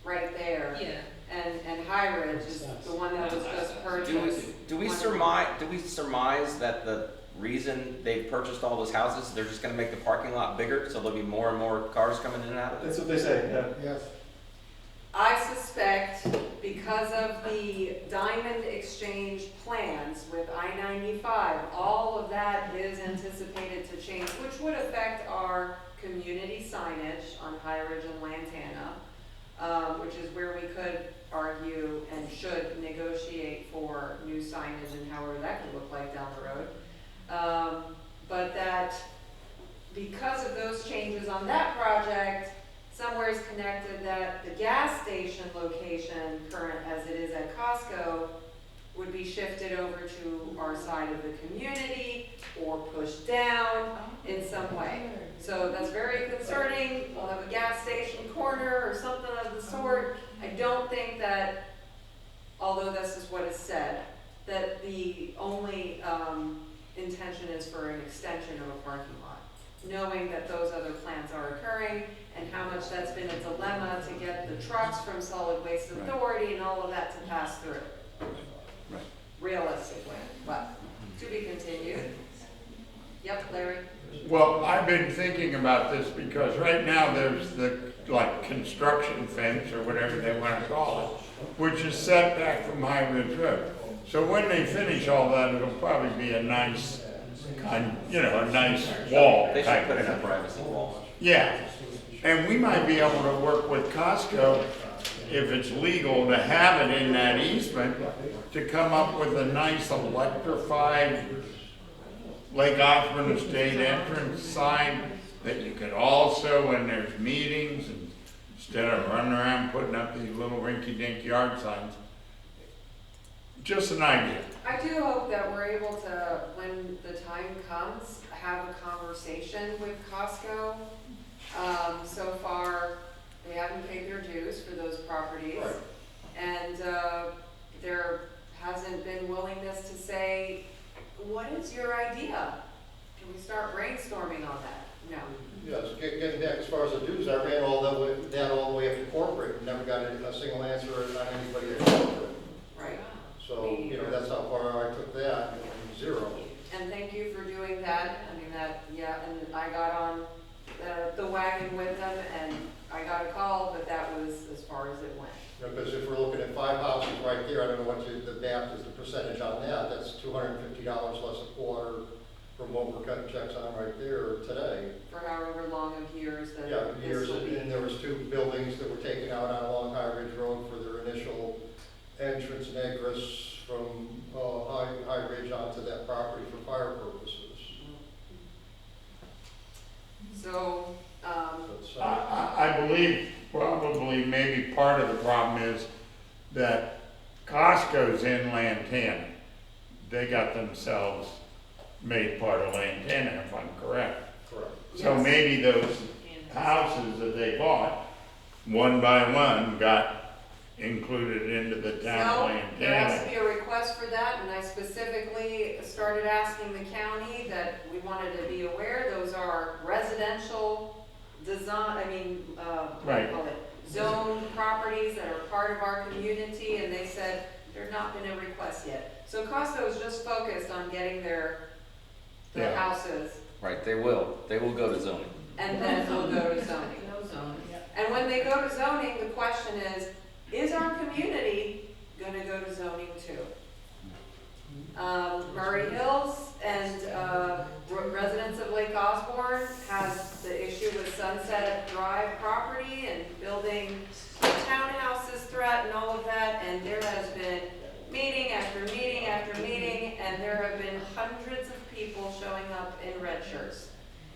right there, Yeah. and High Ridge is the one that was just purchased. Do we surmise that the reason they purchased all those houses, they're just gonna make the parking lot bigger, so there'll be more and more cars coming in and out of it? That's what they say, yeah. Yes. I suspect because of the Diamond Exchange plans with I-95, all of that is anticipated to change, which would affect our community signage on High Ridge and Lantana, which is where we could argue and should negotiate for new signage and however that could look like down the road. But that because of those changes on that project, somewhere is connected that the gas station location, current as it is at Costco, would be shifted over to our side of the community or pushed down in some way. So that's very concerning. We'll have a gas station corner or something of the sort. I don't think that, although this is what is said, that the only intention is for an extension of a parking lot. Knowing that those other plans are occurring and how much that's been a dilemma to get the trucks from Solid Waste Authority and all of that to pass through. Right. Realistically, but to be continued. Yep, Larry? Well, I've been thinking about this because right now there's the, like, construction fence or whatever they want to call it, which is set back from High Ridge Road. So when they finish all that, it'll probably be a nice, a nice wall They should type put of in a thing. privacy wall. Yeah, and we might be able to work with Costco, if it's legal, to have it in that easement, to come up with a nice electrified Lake Osborne Estate entrance sign that you could also, when there's meetings, and instead of running around putting up these little rinky-dink yard signs, just an idea. I do hope that we're able to, when the time comes, have a conversation with Costco. So far, they haven't paid their dues for those properties. Right. And there hasn't been willingness to say, what is your idea? Can we start brainstorming on that? No. Yes, getting back as far as the dues, I ran all the way up to corporate, and never got a single answer on anybody at corporate. Right. So, that's how far I took that, zero. And thank you for doing that. I mean, and I got on the wagon with them, and I got a call, but that was as far as it went. Because if we're looking at 5 houses right there, I don't know what the math is, the percentage on that, that's $250 less a quarter from what we're cutting checks on right there today. For however long of years that Yeah, this years, will be. and there was 2 buildings that were taken out on along High Ridge Road for their initial entrance and egress from High Ridge onto that property for fire purposes. So, That's, I believe probably maybe part of the problem is that Costco's in Lantana. They got themselves made part of Lantana, if I'm correct. correct. So Yes. maybe those houses that they bought, one by one, got included into the town No, plan. there has to be a request for that, and I specifically started asking the county that we wanted to be aware, those are residential design, what do you Right. call it? Zone properties that are part of our community, and they said there's not been a request yet. So Costo is just focused on getting their Yeah. houses, Right, they will go to zoning. and then they'll go to zoning. No zoning. And when they go to zoning, the question is our community gonna go to zoning too? Murray Hills and, residents of Lake Osborne has the issue with Sunset Drive property and building townhouses threat and all of that, and there has been meeting after meeting after meeting, and there have been hundreds of people showing up in red shirts.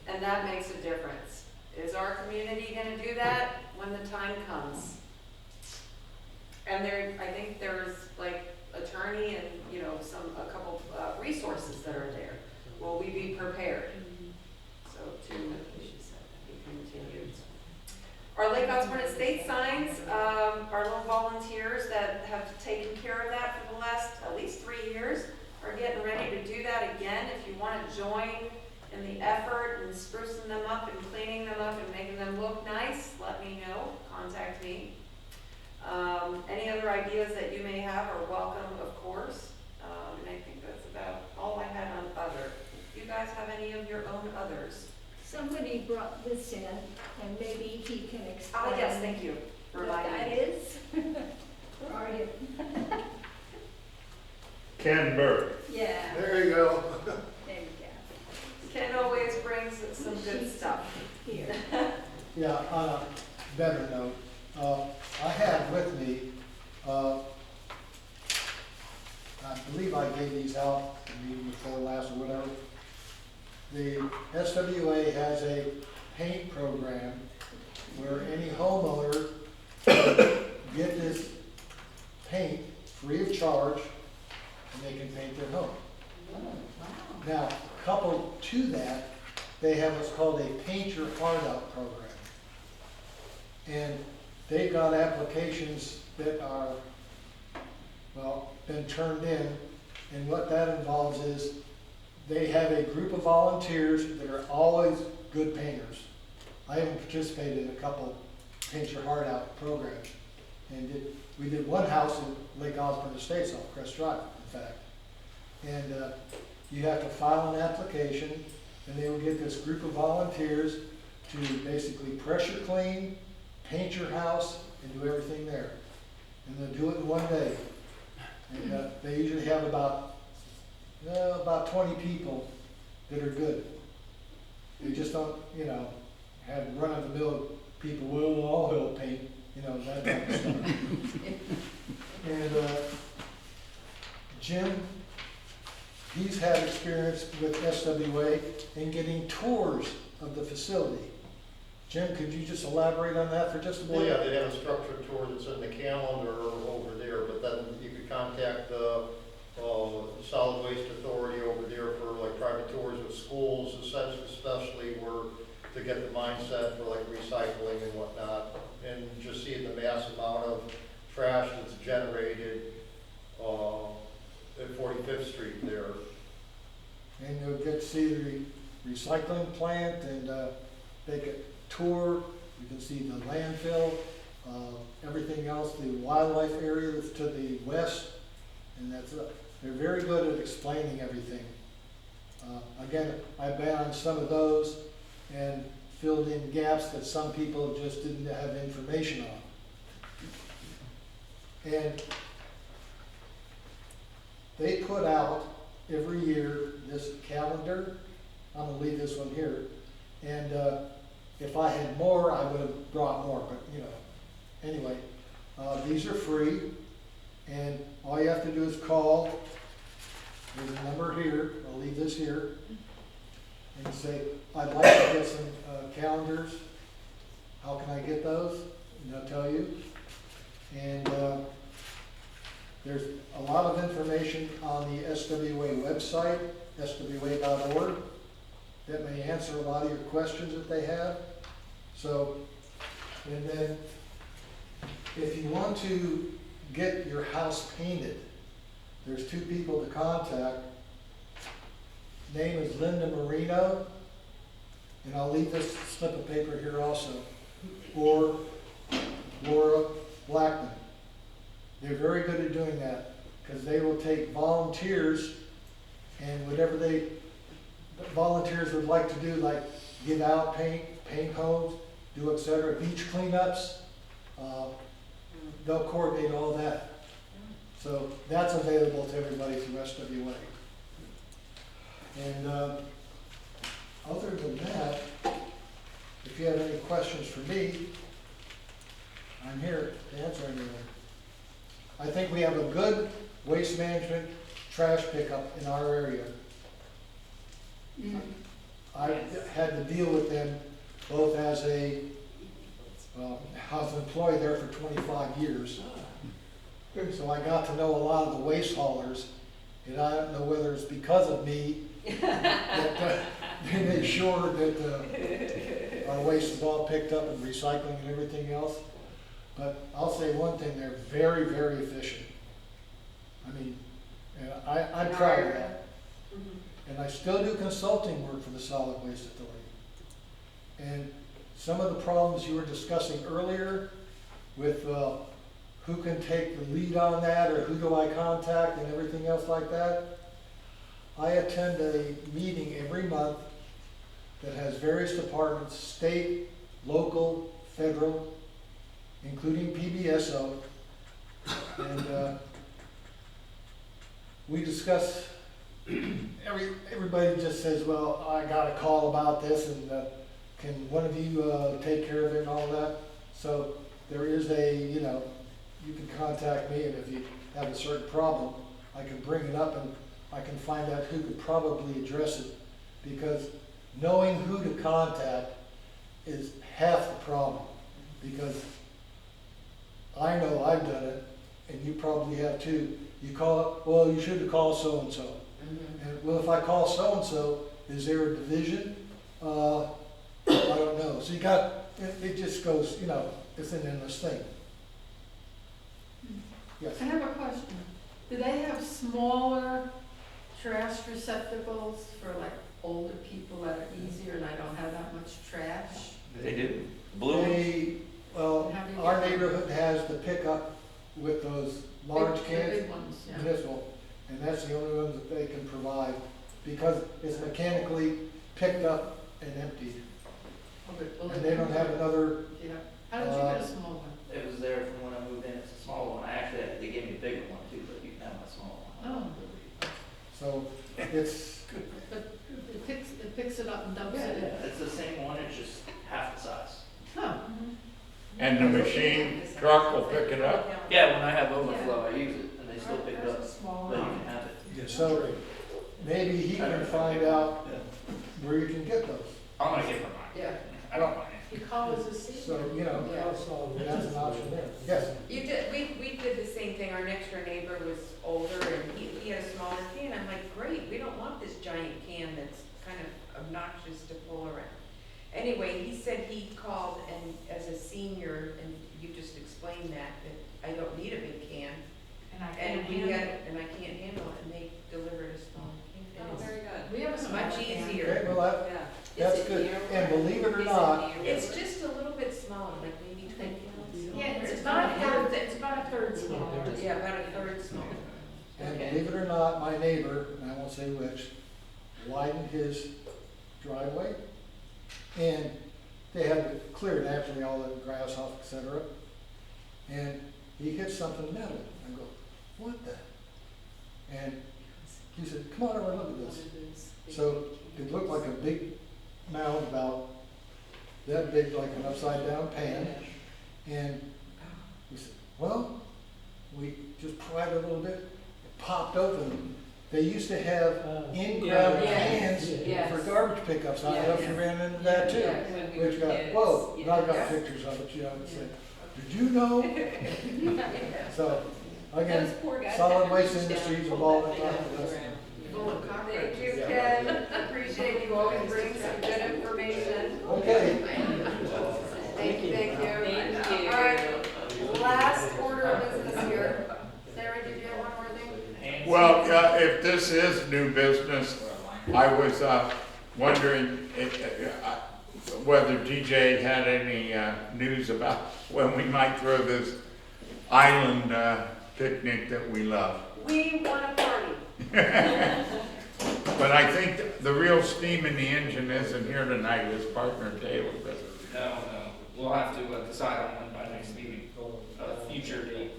And that makes a difference. Is our community gonna do that when the time comes? And I think there's like attorney and, a couple resources that are there. Will we be prepared? So to be continued. Our Lake Osborne Estate signs, our little volunteers that have taken care of that for the last at least 3 years are getting ready to do that again. If you want to join in the effort and sprucing them up and cleaning them up and making them look nice, let me know, contact me. Any other ideas that you may have are welcome, of course. And I think that's about all I had on other. You guys have any of your own others? Somebody brought this in, and maybe he can explain. Oh, yes, thank you for What reminding that me. is. Where are you? Ken Burke. Yeah, There you go. there you go. Ken always brings some good stuff. Here. Yeah, on a better note, I have with me, I believe I gave these out the meeting before last or whatever. The SWA has a paint program where any homeowner can get this paint free of charge, and they can paint their home. Now, coupled to that, they have what's called a Paint Your Heart Out program. And they've got applications that are, been turned in, and what that involves is they have a group of volunteers that are always good painters. I even participated in a couple Paint Your Heart Out programs. And we did one house in Lake Osborne Estates off Crest Drive, in fact. And you have to file an application, and they will get this group of volunteers to basically pressure clean, paint your house, and do everything there. And they'll do it in one day. And they usually have about 20 people that are good. They just don't, have run-of-the-mill people, well, all help paint, that type of stuff. And Jim, he's had experience with SWA in getting tours of the facility. Jim, could you just elaborate on that for just a Well, minute? yeah, they have a structured tour that's in the calendar over there, but then you could contact the solid waste authority over there for like private tours with schools, especially where to get the mindset for like recycling and whatnot, and just see the mass amount of trash that's generated at 45th Street there. And you'll get to see the recycling plant and take a tour. You can see the landfill, everything else, the wildlife area that's to the west. And they're very good at explaining everything. Again, I've been on some of those and filled in gaps that some people just didn't have information on. And they put out every year this calendar. I'm gonna leave this one here. And if I had more, I would have brought more, but anyway, these are free. And all you have to do is call. There's a number here. I'll leave this here. And say, I'd like to get some calendars. How can I get those? And they'll tell you. And there's a lot of information on the SWA website, swa.org, that may answer a lot of your questions that they have. So, and then if you want to get your house painted, there's two people to contact. Name is Linda Marino, and I'll leave this slip of paper here also, or Laura Blackman. They're very good at doing that, because they will take volunteers, and whatever volunteers would like to do, like give out paint homes, do etc., beach cleanups, they'll coordinate all that. So that's available to everybody through SWA. And other than that, if you have any questions for me, I'm here to answer anything. I think we have a good waste management trash pickup in our area. I've had to deal with them both as a house employee there for 25 years. So I got to know a lot of the waste haulers, and I don't know whether it's because of me that they make sure that our waste is all picked up and recycling and everything else. But I'll say one thing, they're very, very efficient. I mean, I'm proud of that. And I still do consulting work for the Solid Waste Authority. And some of the problems you were discussing earlier with who can take the lead on that, or who do I contact and everything else like that, I attend a meeting every month that has various departments, state, local, federal, including PBSO, and we discuss, everybody just says, well, I got a call about this, and can one of you take care of it and all that? So there is you can contact me, and if you have a certain problem, I can bring it up and I can find out who could probably address it, because knowing who to contact is half the problem, because I know I've done it, and you probably have too. You call up, well, you should have called so-and-so. And well, if I call so-and-so, is there a division? I don't know. So it just goes, it's an endless thing. Yes. I have a question. Do they have smaller trash receptacles for like older people that are easier and I don't have that much trash? They do. Blue. Well, How do you our get them? neighborhood has the pickup with those large The cans, big ones, yeah. municipal, and that's the only ones that they can provide, because it's mechanically picked up and emptied. And they don't have another, Yeah. How did you get a small one? It was there from when I moved in. It's a small one. They gave me a bigger one too, but you can have my small one. Oh. so it's, But it picks it up and dumps Yeah, it in. it's the same one. It's just half the size. Huh. And the machine truck will pick it up? Yeah, when I have overflow, I use it, and they still pick it up. Small But you one. can have it. so maybe he can find out Yeah. where you can get those. I'm gonna give her mine. Yeah. I don't mind it. You call as a senior. So, that's an option there. Yes, We did the same thing. Our next door neighbor was older and he had a smaller can. I'm like, great, we don't want this giant can that's kind of obnoxious to pull around. Anyway, he said he called and as a senior, and you just explained that I don't need a big can. And I And can't he handle had, it. and I can't handle it, and they delivered a small can. Oh, And very good. We have a it's small much can. okay, easier. well, that's good, and believe it or not, It's just a little bit smaller, like maybe 20 pounds. Yeah, it's about a third smaller. Yeah, about a third smaller. and believe it or not, my neighbor, and I won't say which, widened his driveway, and they had to clear naturally all the grass off, etc. And he hit something metal. I go, what the? And he said, come on over and look at this. So it looked like a big mound about that big, like an upside down pan. And we said, well, we just pried it a little bit, it popped open. They used to have in-ground cans Yes. for garbage pickups. I don't know if you ran into that too. Which got, whoa, and I've got pictures of it, it's like, did you know? So, again, Those poor guys solid had to waste reach down industries and involved pull in that that. thing out of the ground. Full of cockroaches. Thank you, Ken. Appreciate you always bring some good information. Okay. Thank you. Thank you. All right, last order of business here. Sarah, did you have one more thing? Well, if this is new business, I was wondering whether DJ had any news about when we might throw this island picnic that we love. We want a party. But I think the real steam in the engine isn't here tonight, his partner Taylor. No, we'll have to decide on one by next meeting, future date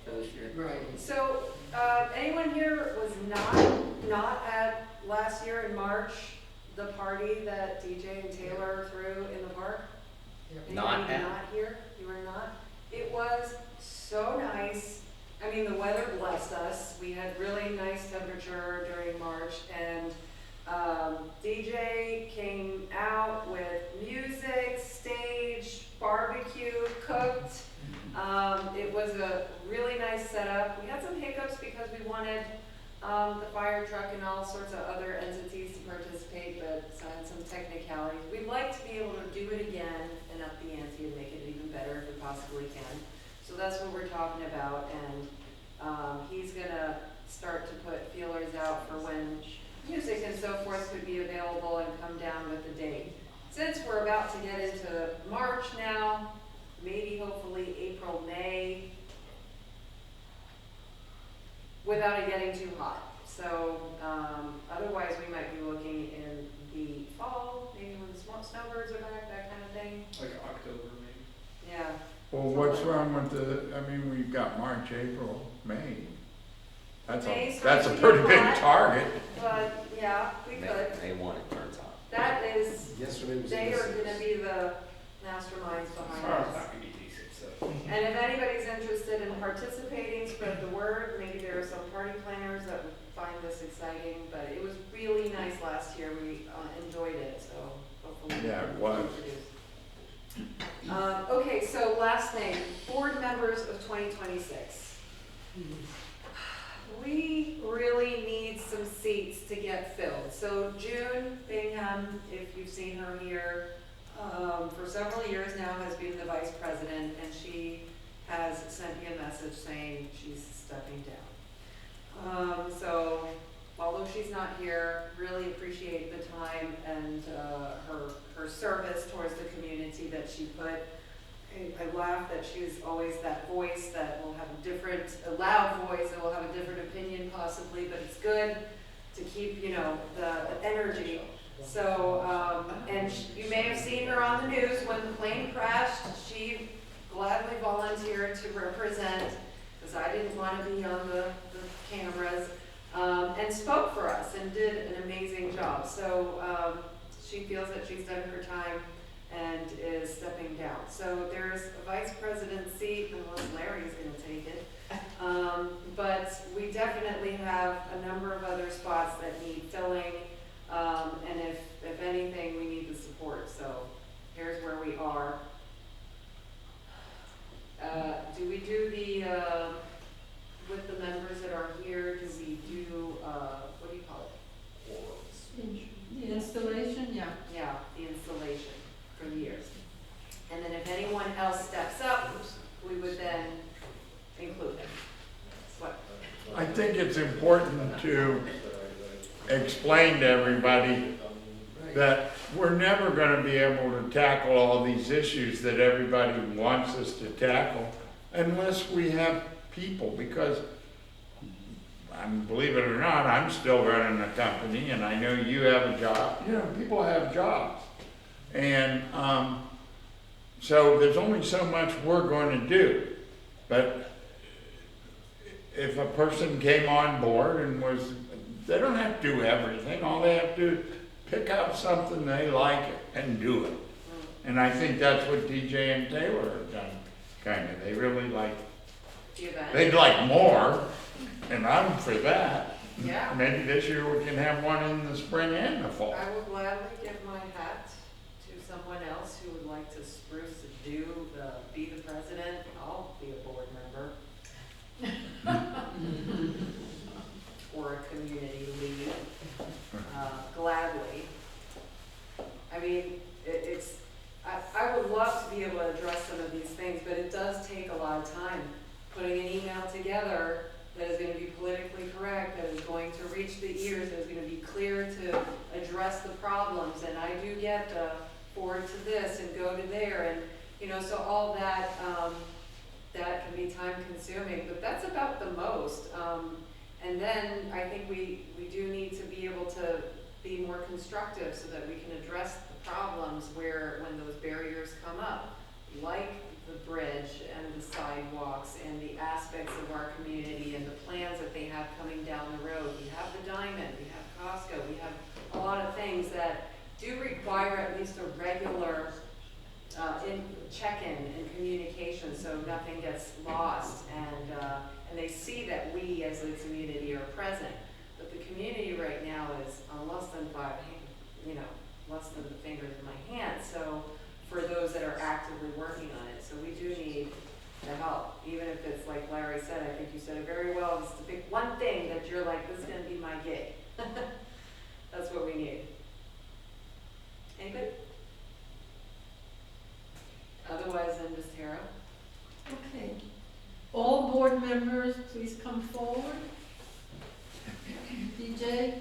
for this year. Right. So, anyone here was not at last year in March, the party that DJ and Taylor threw in the park? Not Anybody at. not here? You were not? It was so nice. I mean, the weather blessed us. We had really nice temperature during March, and DJ came out with music, stage, barbecue, cooked. It was a really nice setup. We had some hiccups because we wanted the fire truck and all sorts of other entities to participate, but had some technicalities. We'd like to be able to do it again and up the ante and make it even better if we possibly can. So that's what we're talking about, and he's gonna start to put feelers out for when music and so forth could be available and come down with the date. Since we're about to get into March now, maybe hopefully April, May, without it getting too hot. So otherwise we might be looking in the fall, maybe when the snowbirds are back, that kind of thing. Like October, maybe. Yeah. Well, what's wrong with we've got March, April, May. That's May's a supposed to pretty be big hot. target. But yeah, we could. May 1 it turns hot. That is, Yesterday was. they are gonna be the masterminds behind Tomorrow's this. not gonna be decent, so. And if anybody's interested in participating, spread the word. Maybe there are some party planners that would find this exciting, but it was really nice last year. We enjoyed it, so hopefully. we Yeah, can it was. reproduce. Okay, so last thing, board members of 2026. We really need some seats to get filled. So June Bingham, if you've seen her here, for several years now has been the vice president, and she has sent me a message saying she's stepping down. So although she's not here, really appreciate the time and her service towards the community that she put. I laugh that she's always that voice that will have a loud voice and will have a different opinion possibly, but it's good to keep, the energy. So, and you may have seen her on the news when the plane crashed. She gladly volunteered to represent, because I didn't want to be on the cameras, and spoke for us and did an amazing job. So she feels that she's done her time and is stepping down. So there's a vice president seat, unless Larry's going to take it. But we definitely have a number of other spots that need filling. And if anything, we need the support. So here's where we are. Do we do with the members that are here, do we do, what do you call it? The installation, yeah. Yeah, the installation for the years. And then if anyone else steps up, we would then include them. What? I think it's important to explain to everybody that we're never gonna be able to tackle all these issues that everybody wants us to tackle unless we have people, because believe it or not, I'm still running a company and I know you have a job. People have jobs. And so there's only so much we're going to do. But if a person came on board and they don't have to do everything. All they have to do is pick out something they like and do it. And I think that's what DJ and Taylor have done, kind of. They really like, they'd like more, and I'm for that. Yeah. Maybe this year we can have one in the spring and the fall. I will gladly give my hat to someone else who would like to spruce be the president. I'll be a board member. Or a community lead, gladly. I mean, I would love to be able to address some of these things, but it does take a lot of time. together that is gonna be politically correct, that is going to reach the ears, that is gonna be clear to address the problems, and I do get forward to this and go to there, and, you know, so all that, that can be time consuming, but that's about the most. And then I think we do need to be able to be more constructive so that we can address the problems when those barriers come up, like the bridge and the sidewalks and the aspects of our community and the plans that they have coming down the road. We have the Diamond, we have Costco, we have a lot of things that do require at least a regular check-in and communication so nothing gets lost, and they see that we as a community are present. But the community right now is on less than less than the fingers in my hand. So for those that are actively working on it, so we do need the help, even if it's like Larry said. I think you said it very well. Just to pick one thing that you're like, this is going to be my gig. That's what we need. Anybody? Otherwise, then just Tara. Okay. All board members, please come forward. DJ,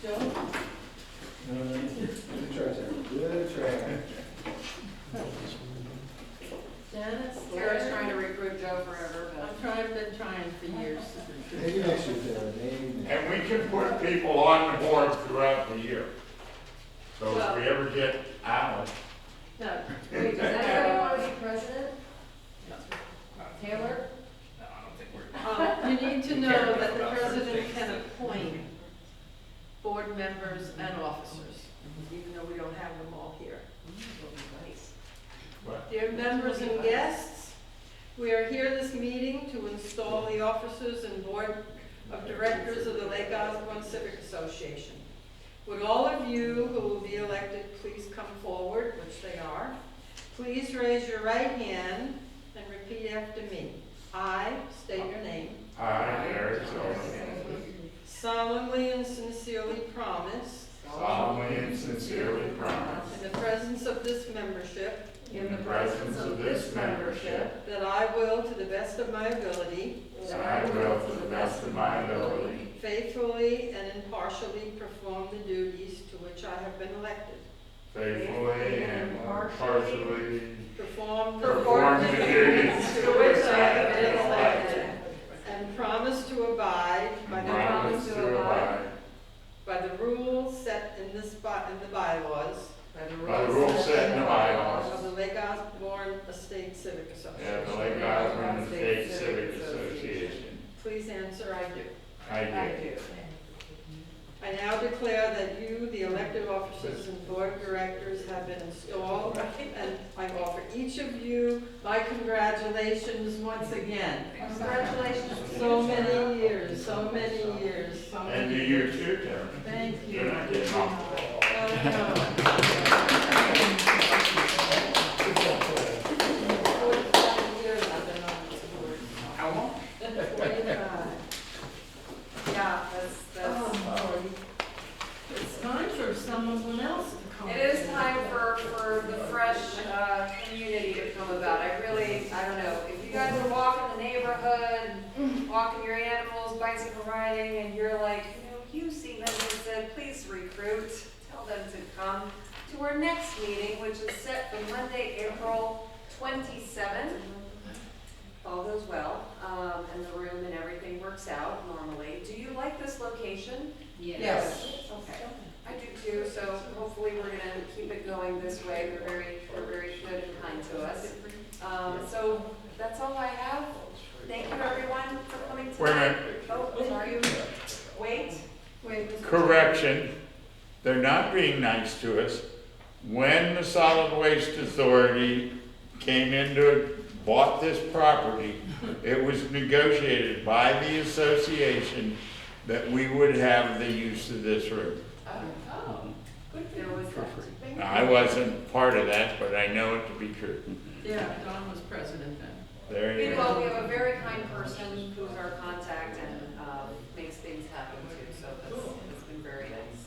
Joe. Good try, Sarah. Good try. Janice. Tara's trying to recruit Joe forever, but Been trying for years. Maybe next year, Sarah, maybe. And we can put people on the board throughout the year. So if we ever get Alan, No, wait, does anybody want to be president? Taylor? No, I don't think we're. you need to know that the president can appoint board members and officers, even though we don't have them all here. what? Dear members and guests, we are here this meeting to install the officers and board of directors of the Lake Osborne Civic Association. Would all of you who will be elected please come forward, which they are. Please raise your right hand and repeat after me. I state your name. I, Eric Silverman, Solemnly and sincerely promise. solemnly and sincerely promise, In the presence of this membership. in the presence of this membership, That I will, to the best of my ability. that I will, to the best of my ability, Faithfully and impartially perform the duties to which I have been elected. faithfully and impartially Perform perform the duties to which I have been elected. And promise to abide by the promise to abide by the rules set in the bylaws. by the rules set in the bylaws Of the Lake Osborne Estate Civic Association. of the Lake Osborne State Civic Association. Please answer, I do. I do. I now declare that you, the elected officers and board of directors, have been installed, and I offer each of you my congratulations once again. Congratulations. So many years, so many years, so And many to years. you too, Tara. Thank you. You're not getting off. How long? 45. Yeah, that's. Oh, it's time for someone else to come. It is time for the fresh community to come about. I don't know, if you guys are walking the neighborhood, walking your animals, bicycle riding, and you're like, you see them and said, please recruit, tell them to come to our next meeting, which is set for Monday, April 27th. All goes well, and the room and everything works out normally. Do you like this location? Yes. Okay, I do too, so hopefully we're gonna keep it going this way. They're very good and kind to us. So that's all I have. Thank you everyone for coming tonight. Wait a minute. Oh, sorry. Wait. Wait. Correction, they're not being nice to us. When the Solid Waste Authority came bought this property, it was negotiated by the association that we would have the use of this room. Oh, good. There was that. Now, I wasn't part of that, but I know it to be true. Yeah, Don was president then. There you Well, go. we have a very kind person who's our contact and makes things happen too, so it's been very nice.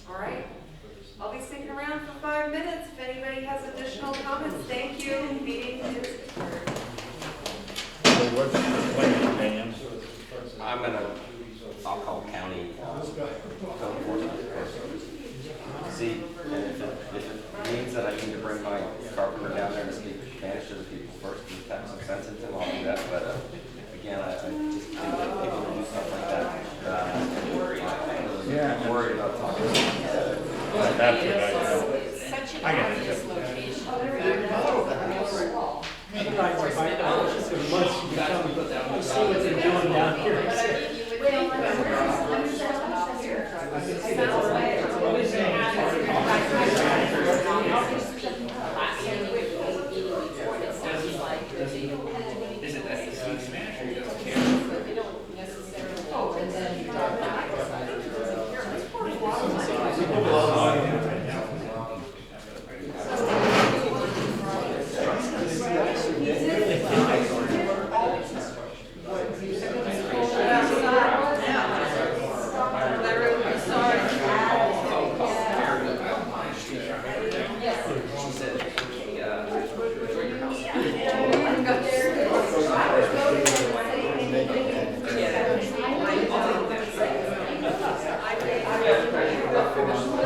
All right, I'll be sticking around for 5 minutes if anybody has additional comments. Thank you. Meeting is adjourned. So what's the plan? I'll call county code enforcement. See, and if it means that I need to bring my carpenter down there to speak Spanish to the people first, and have some sense into them, I'll do that, but, again, I just think that people who do stuff like that, Yeah. I'm worried about talking to them. That's what I do. It's such an I get it. obvious location. I ride my bike down, it's just a month, you come, you see what they're doing down here. But I think you would think Is it that he speaks Spanish or he doesn't care? but they don't necessarily know, and then drive back. Yeah.